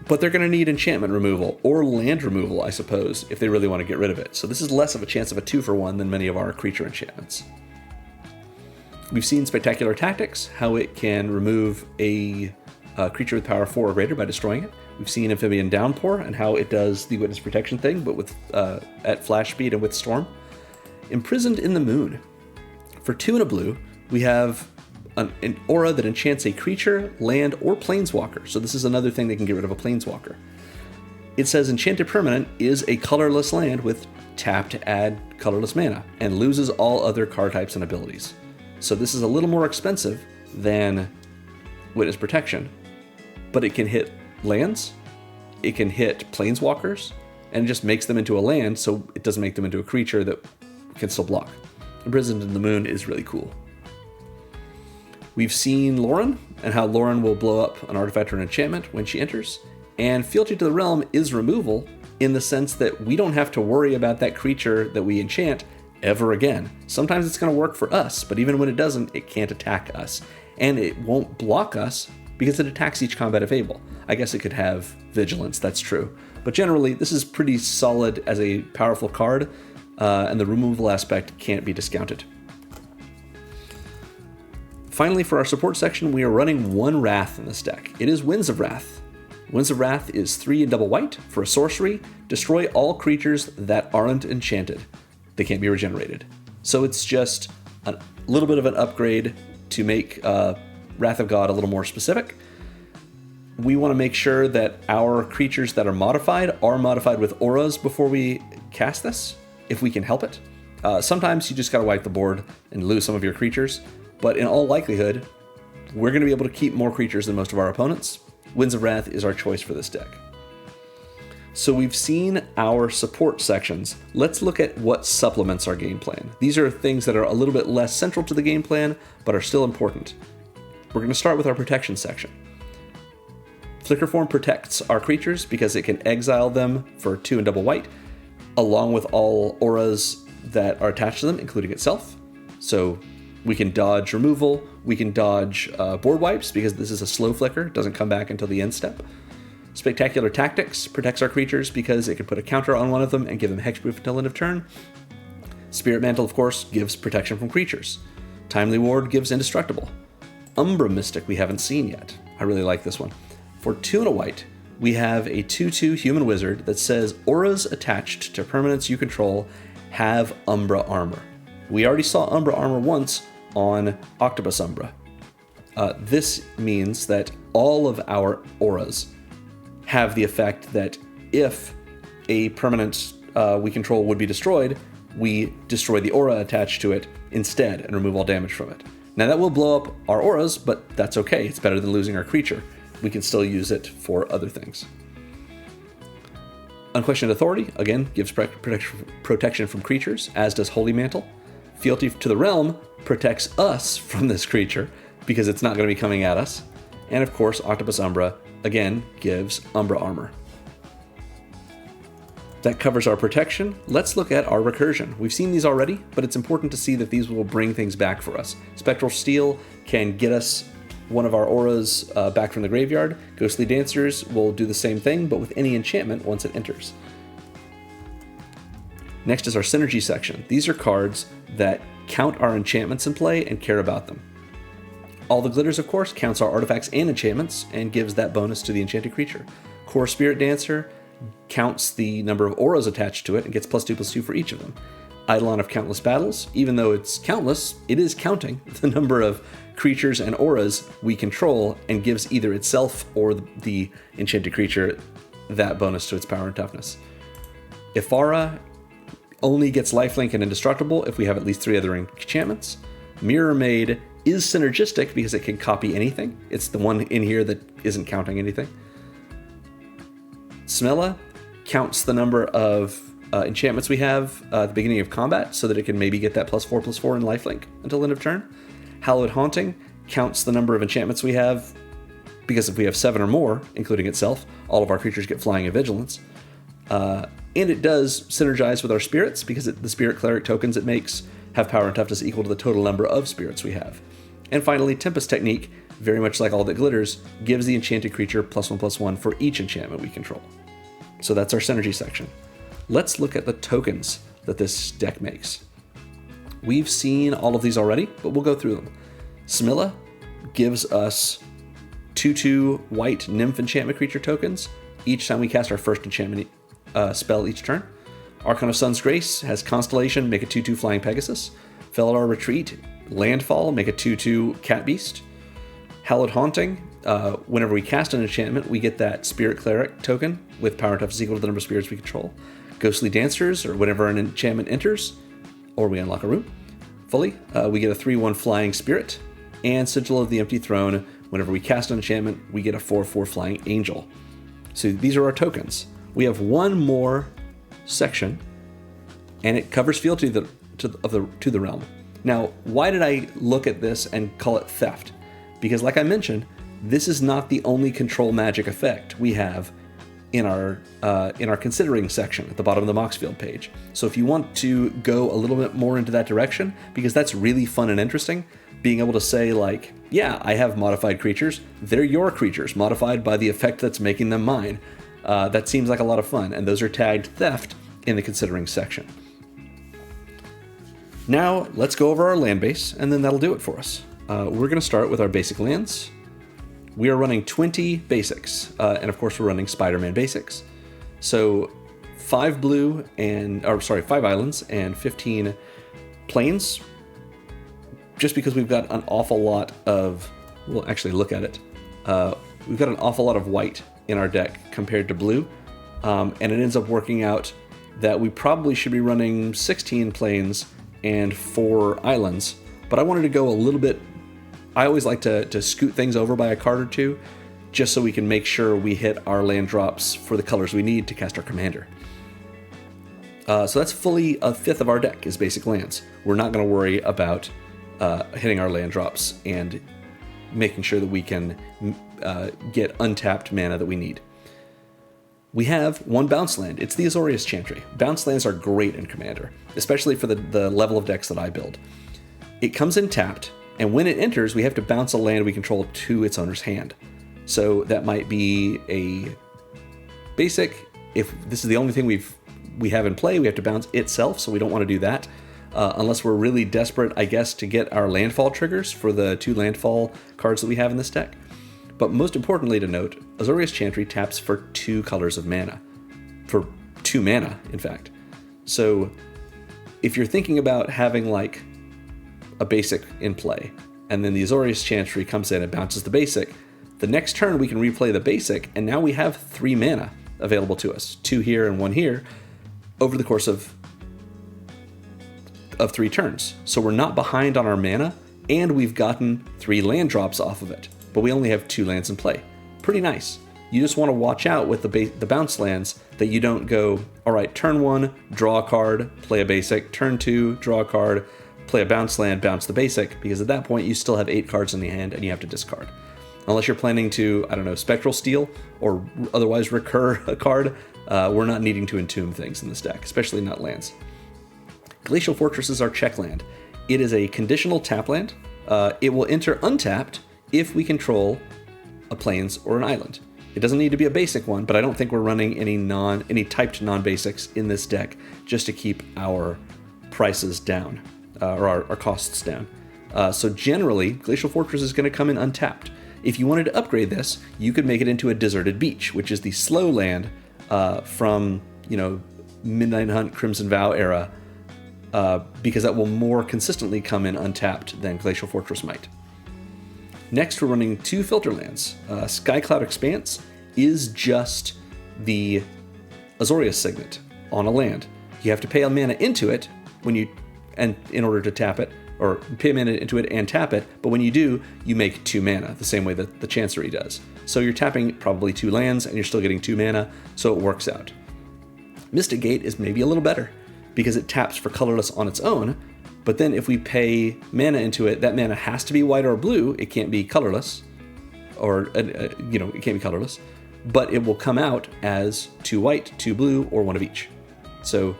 But they're going to need enchantment removal or land removal, I suppose, if they really want to get rid of it. So this is less of a chance of a 2-for-1 than many of our creature enchantments. We've seen Spectacular Tactics, how it can remove a creature with power 4 or greater by destroying it. We've seen Amphibian Downpour and how it does the Witness Protection thing, but with at flash speed and with Storm. Imprisoned in the Moon. For 2 and a blue, we have an aura that enchants a creature, land, or planeswalker. So this is another thing that can get rid of a planeswalker. It says Enchanted Permanent is a colorless land with tap to add colorless mana and loses all other card types and abilities. So this is a little more expensive than Witness Protection, but it can hit lands, it can hit planeswalkers, and it just makes them into a land, so it doesn't make them into a creature that can still block. Imprisoned in the Moon is really cool. We've seen Lauren, and how Lauren will blow up an artifact or an enchantment when she enters, and Fealty to the Realm is removal in the sense that we don't have to worry about that creature that we enchant ever again. Sometimes it's going to work for us, but even when it doesn't, it can't attack us. And it won't block us because it attacks each combat if able. I guess it could have vigilance, that's true. But generally, this is pretty solid as a powerful card, and the removal aspect can't be discounted. Finally, for our support section, we are running 1 Wrath in this deck. It is Winds of Wrath. Winds of Wrath is 3 and double white for a sorcery. Destroy all creatures that aren't enchanted. They can't be regenerated. So it's just a little bit of an upgrade to make Wrath of God a little more specific. We want to make sure that our creatures that are modified with auras before we cast this, if we can help it. Sometimes you just got to wipe the board and lose some of your creatures, but in all likelihood, we're going to be able to keep more creatures than most of our opponents. Winds of Wrath is our choice for this deck. So we've seen our support sections. Let's look at what supplements our game plan. These are things that are a little bit less central to the game plan, but are still important. We're going to start with our protection section. Flickerform protects our creatures because it can exile them for 2 and double white, along with all auras that are attached to them, including itself. So we can dodge removal, we can dodge board wipes because this is a slow flicker, it doesn't come back until the end step. Spectacular Tactics protects our creatures because it can put a counter on one of them and give them hexproof until end of turn. Spirit Mantle, of course, gives protection from creatures. Timely Ward gives Indestructible. Umbra Mystic we haven't seen yet. I really like this one. For 2 and a white, we have a 2/2 Human Wizard that says auras attached to permanents you control have Umbra Armor. We already saw Umbra Armor once on Octopus Umbra. This means that all of our auras have the effect that if a permanent we control would be destroyed, we destroy the aura attached to it instead and remove all damage from it. Now that will blow up our auras, but that's okay. It's better than losing our creature. we can still use it for other things. Unquestioned Authority, again, gives protection from creatures, as does Holy Mantle. Fealty to the Realm protects us from this creature, because it's not going to be coming at us. And of course, Octopus Umbra, again, gives Umbra Armor. That covers our protection. Let's look at our recursion. We've seen these already, but it's important to see that these will bring things back for us. Spectral Steel can get us one of our auras back from the graveyard. Ghostly Dancers will do the same thing, but with any enchantment once it enters. Next is our synergy section. These are cards that count our enchantments in play and care about them. All the Glitters, of course, counts our artifacts and enchantments and gives that bonus to the enchanted creature. Core Spirit Dancer counts the number of auras attached to it and gets +2/+2 for each of them. Eidolon of Countless Battles, even though it's countless, it is counting the number of creatures and auras we control and gives either itself or the enchanted creature that bonus to its power and toughness. Ifara only gets lifelink and indestructible if we have at least 3 other enchantments. Mirror Maid is synergistic because it can copy anything. It's the one in here that isn't counting anything. Smella counts the number of enchantments we have at the beginning of combat so that it can maybe get that +4/+4 in lifelink until end of turn. Hallowed Haunting counts the number of enchantments we have because if we have 7 or more, including itself, all of our creatures get flying and vigilance. And it does synergize with our spirits because the spirit cleric tokens it makes have power and toughness equal to the total number of spirits we have. And finally, Tempest Technique, very much like all that glitters, gives the enchanted creature +1/+1 for each enchantment we control. So that's our synergy section. Let's look at the tokens that this deck makes. We've seen all of these already, but we'll go through them. Smilla gives us 2/2 white nymph enchantment creature tokens each time we cast our first enchantment spell each turn. Archon of Sun's Grace has Constellation, make a 2/2 Flying Pegasus. Felidar Retreat, Landfall, make a 2/2 Cat Beast. Hallowed Haunting, whenever we cast an enchantment, we get that Spirit Cleric token with power and toughness equal to the number of spirits we control. Ghostly Dancers, or whenever an enchantment enters, or we unlock a room fully, we get a 3/1 Flying Spirit. And Sigil of the Empty Throne, whenever we cast an enchantment, we get a 4/4 Flying Angel. So these are our tokens. We have one more section, and it covers fealty to the realm. Now, why did I look at this and call it theft? Because like I mentioned, this is not the only control magic effect we have in our considering section at the bottom of the Moxfield page. So if you want to go a little bit more into that direction, because that's really fun and interesting, being able to say like, yeah, I have modified creatures, they're your creatures, modified by the effect that's making them mine. That seems like a lot of fun, and those are tagged theft in the considering section. Now, let's go over our land base, and then that'll do it for us. We're going to start with our basic lands. We are running 20 basics, and of course we're running Spider-Man basics. So 5 islands and 15 plains, just because we've got an awful lot of, we'll actually look at it, we've got an awful lot of white in our deck compared to blue, and it ends up working out that we probably should be running 16 plains and 4 islands, but I wanted to go a little bit, I always like to scoot things over by a card or two, just so we can make sure we hit our land drops for the colors we need to cast our commander. So that's fully a fifth of our deck is basic lands. We're not going to worry about hitting our land drops and making sure that we can get untapped mana that we need. We have one bounce land. It's the Azorius Chantry. Bounce lands are great in Commander, especially for the level of decks that I build. It comes in tapped, and when it enters, we have to bounce a land we control to its owner's hand. So that might be a basic. If this is the only thing we have in play, we have to bounce itself, so we don't want to do that. Unless we're really desperate, I guess, to get our landfall triggers for the 2 landfall cards that we have in this deck. But most importantly to note, Azorius Chantry taps for 2 colors of mana. For 2 mana, in fact. So if you're thinking about having like a basic in play, and then the Azorius Chantry comes in and bounces the basic, the next turn we can replay the basic, and now we have 3 mana available to us. 2 here and 1 here, over the course of 3 turns. So we're not behind on our mana, and we've gotten 3 land drops off of it. But we only have 2 lands in play. pretty nice. You just want to watch out with the bounce lands that you don't go, all right, turn 1, draw a card, play a basic, turn 2, draw a card, play a bounce land, bounce the basic, because at that point you still have 8 cards in the hand and you have to discard. Unless you're planning to, I don't know, Spectral Steel or otherwise recur a card, we're not needing to entomb things in this deck, especially not lands. Glacial Fortress is our check land. It is a conditional tap land. It will enter untapped if we control a plains or an island. It doesn't need to be a basic one, but I don't think we're running any typed non-basics in this deck just to keep our prices down, or our costs down. So generally, Glacial Fortress is going to come in untapped. If you wanted to upgrade this, you could make it into a Deserted Beach, which is the slow land from, Midnight Hunt, Crimson Vow era, because that will more consistently come in untapped than Glacial Fortress might. Next, we're running 2 filter lands. Skycloud Expanse is just the Azorius Signet on a land. You have to pay a mana into it in order to tap it, or pay a mana into it and tap it, but when you do, you make 2 mana, the same way that the Chancery does. So you're tapping probably 2 lands, and you're still getting 2 mana, so it works out. Mystic Gate is maybe a little better, because it taps for colorless on its own, but then if we pay mana into it, that mana has to be white or blue. It can't be colorless, or, it can't be colorless, but it will come out as 2 white, 2 blue, or 1 of each. So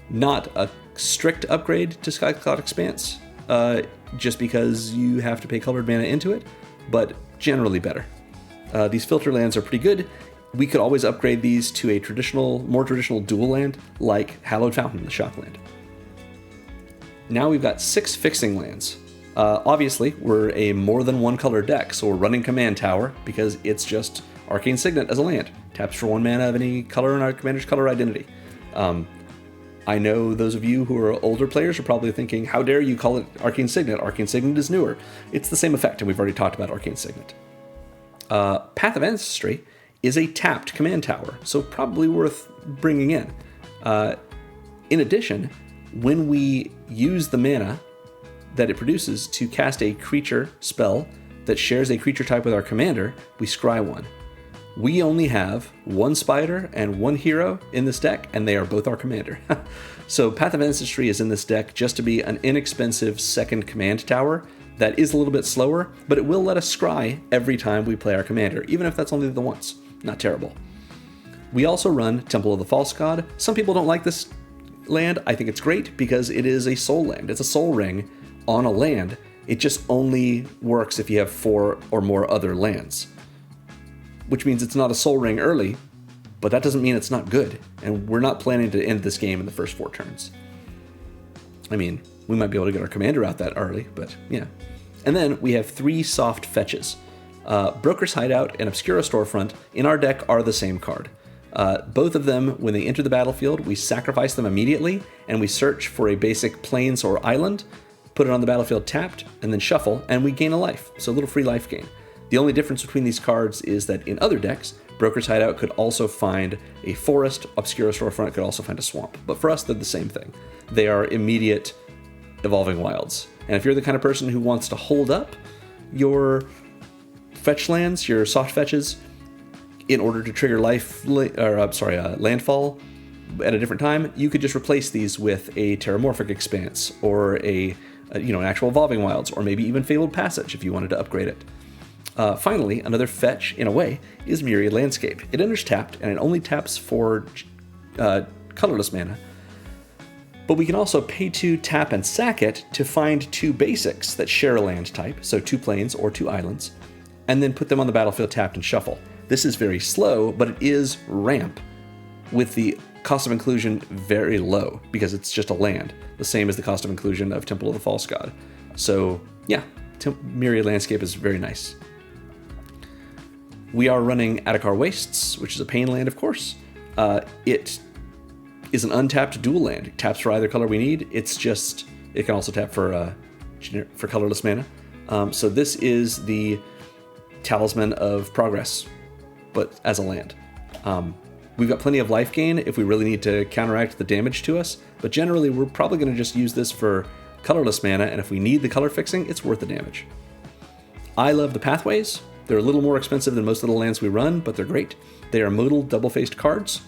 not a strict upgrade to Skycloud Expanse, just because you have to pay colored mana into it, but generally better. These filter lands are pretty good. We could always upgrade these to a more traditional dual land, like Hallowed Fountain, the shock land. Now we've got 6 fixing lands. Obviously, we're a more than 1 color deck, so we're running Command Tower because it's just Arcane Signet as a land. Taps for 1 mana of any color in our commander's color identity. I know those of you who are older players are probably thinking, how dare you call it Arcane Signet? Arcane Signet is newer. It's the same effect, and we've already talked about Arcane Signet. Path of Ancestry is a tapped command tower, so probably worth bringing in. In addition, when we use the mana that it produces to cast a creature spell that shares a creature type with our commander, we scry 1. We only have 1 spider and 1 hero in this deck, and they are both our commander. So Path of Ancestry is in this deck just to be an inexpensive second command tower that is a little bit slower, but it will let us scry every time we play our commander, even if that's only the once. Not terrible. We also run Temple of the False God. Some people don't like this land. I think it's great because it is a soul land. It's a soul ring on a land. It just only works if you have 4 or more other lands, which means it's not a soul ring early, but that doesn't mean it's not good. And we're not planning to end this game in the first 4 turns. I mean, we might be able to get our commander out that early, but yeah. And then we have 3 soft fetches. Broker's Hideout and Obscura Storefront in our deck are the same card. Both of them, when they enter the battlefield, we sacrifice them immediately, and we search for a basic plains or island, put it on the battlefield tapped, and then shuffle, and we gain a life, so a little free life gain. The only difference between these cards is that in other decks, Broker's Hideout could also find a forest, Obscura Storefront could also find a swamp. But for us, they're the same thing. They are immediate Evolving Wilds. And if you're the kind of person who wants to hold up your fetch lands, your soft fetches, in order to trigger landfall at a different time, you could just replace these with a Terramorphic Expanse or an actual Evolving Wilds, or maybe even Fabled Passage if you wanted to upgrade it. Finally, another fetch, in a way, is Myriad Landscape. It enters tapped, and it only taps for colorless mana. But we can also pay 2, tap, and sack it to find 2 basics that share a land type, so 2 plains or 2 islands, and then put them on the battlefield tapped and shuffle. This is very slow, but it is ramp, with the cost of inclusion very low, because it's just a land, the same as the cost of inclusion of Temple of the False God. So yeah, Myriad Landscape is very nice. We are running Adakar Wastes, which is a pain land, of course. It is an untapped dual land. It taps for either color we need. It can also tap for colorless mana. So this is the Talisman of Progress, but as a land. We've got plenty of life gain if we really need to counteract the damage to us, but generally we're probably going to just use this for colorless mana, and if we need the color fixing, it's worth the damage. I love the pathways. They're a little more expensive than most of the lands we run, but they're great. They are modal double-faced cards.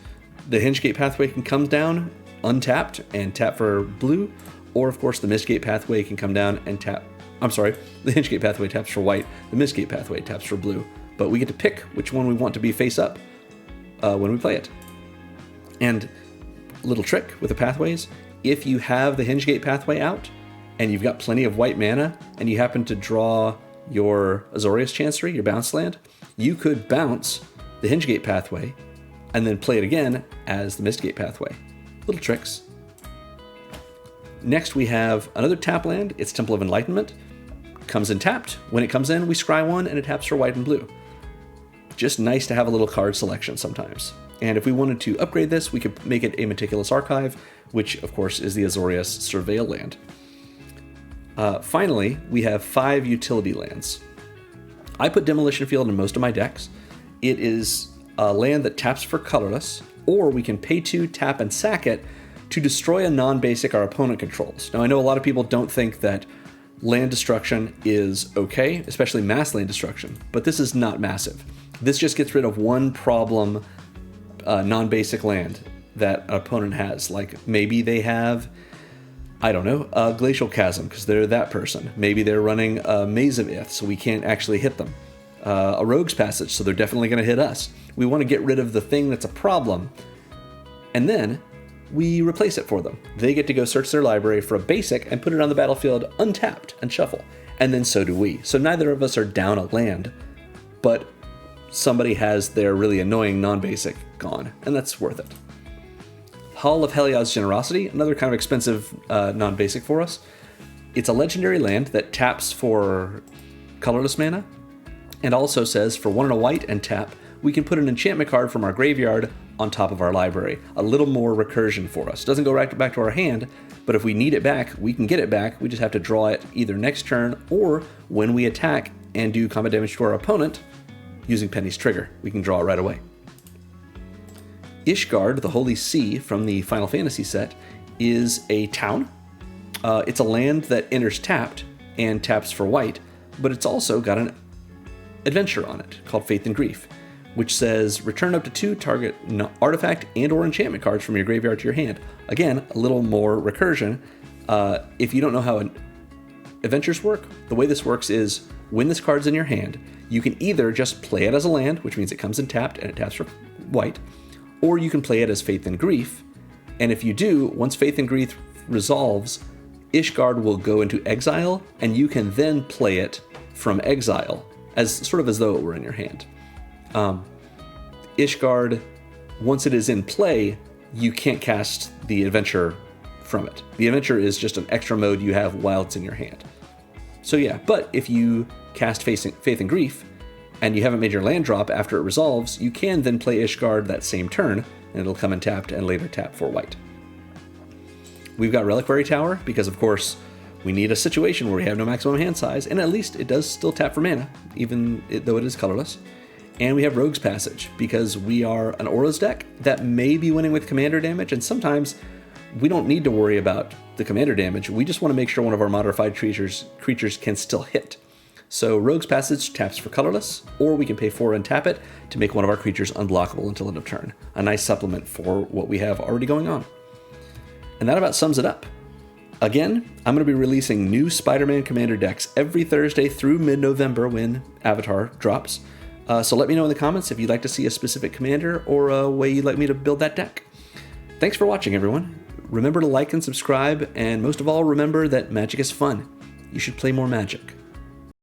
The Hingegate pathway can come down untapped and tap for blue, or of course the Mistgate pathway can come down and tap. I'm sorry, the Hingegate pathway taps for white, the Mistgate pathway taps for blue, but we get to pick which one we want to be face up when we play it. And little trick with the pathways, if you have the Hingegate pathway out and you've got plenty of white mana and you happen to draw your Azorius Chancery, your bounce land, you could bounce the Hingegate pathway and then play it again as the Mistgate pathway. Little tricks. Next we have another tap land. It's Temple of Enlightenment. Comes in tapped. When it comes in, we scry one and it taps for white and blue. Just nice to have a little card selection sometimes. And if we wanted to upgrade this, we could make it a Meticulous Archive, which of course is the Azorius Surveil land. Finally, we have 5 utility lands. I put Demolition Field in most of my decks. It is a land that taps for colorless, or we can pay 2, tap, and sack it to destroy a non-basic our opponent controls. Now, I know a lot of people don't think that land destruction is okay, especially mass land destruction, but this is not massive. This just gets rid of one problem non-basic land that an opponent has. Like maybe they have, I don't know, a Glacial Chasm because they're that person. Maybe they're running a Maze of Ith, so we can't actually hit them. A Rogue's Passage, so they're definitely going to hit us. We want to get rid of the thing that's a problem, and then we replace it for them. They get to go search their library for a basic and put it on the battlefield untapped and shuffle. And then so do we. So neither of us are down a land, but somebody has their really annoying non-basic gone, and that's worth it. Hall of Heliod's Generosity, another kind of expensive non-basic for us. It's a legendary land that taps for colorless mana, and also says for 1 and a white and tap, we can put an enchantment card from our graveyard on top of our library. A little more recursion for us. Doesn't go right back to our hand, but if we need it back, we can get it back. We just have to draw it either next turn or when we attack and do combat damage to our opponent using Peni's trigger. We can draw it right away. Ishgard, the Holy See from the Final Fantasy set, is a town. It's a land that enters tapped and taps for white, but it's also got an adventure on it called Faith and Grief, which says return up to 2 target artifact and or enchantment cards from your graveyard to your hand. Again, a little more recursion. If you don't know how adventures work, the way this works is when this card's in your hand, you can either just play it as a land, which means it comes in tapped and it taps for white, or you can play it as Faith and Grief. And if you do, once Faith and Grief resolves, Ishgard will go into exile, and you can then play it from exile, as sort of as though it were in your hand. Ishgard, once it is in play, you can't cast the adventure from it. The adventure is just an extra mode you have while it's in your hand. So yeah, but if you cast Faith and Grief, and you haven't made your land drop after it resolves, you can then play Ishgard that same turn, and it'll come in tapped and later tap for white. We've got Reliquary Tower, because of course we need a situation where we have no maximum hand size, and at least it does still tap for mana, even though it is colorless. And we have Rogue's Passage, because we are an Auras deck that may be winning with commander damage, and sometimes we don't need to worry about the commander damage, we just want to make sure one of our modified creatures can still hit. So Rogue's Passage taps for colorless, or we can pay 4 and tap it to make one of our creatures unblockable until end of turn. A nice supplement for what we have already going on. And that about sums it up. Again, I'm going to be releasing new Spider-Man Commander decks every Thursday through mid-November when Avatar drops. So let me know in the comments if you'd like to see a specific commander or a way you'd like me to build that deck. Thanks for watching, everyone. Remember to like and subscribe, and most of all, remember that magic is fun. You should play more Magic.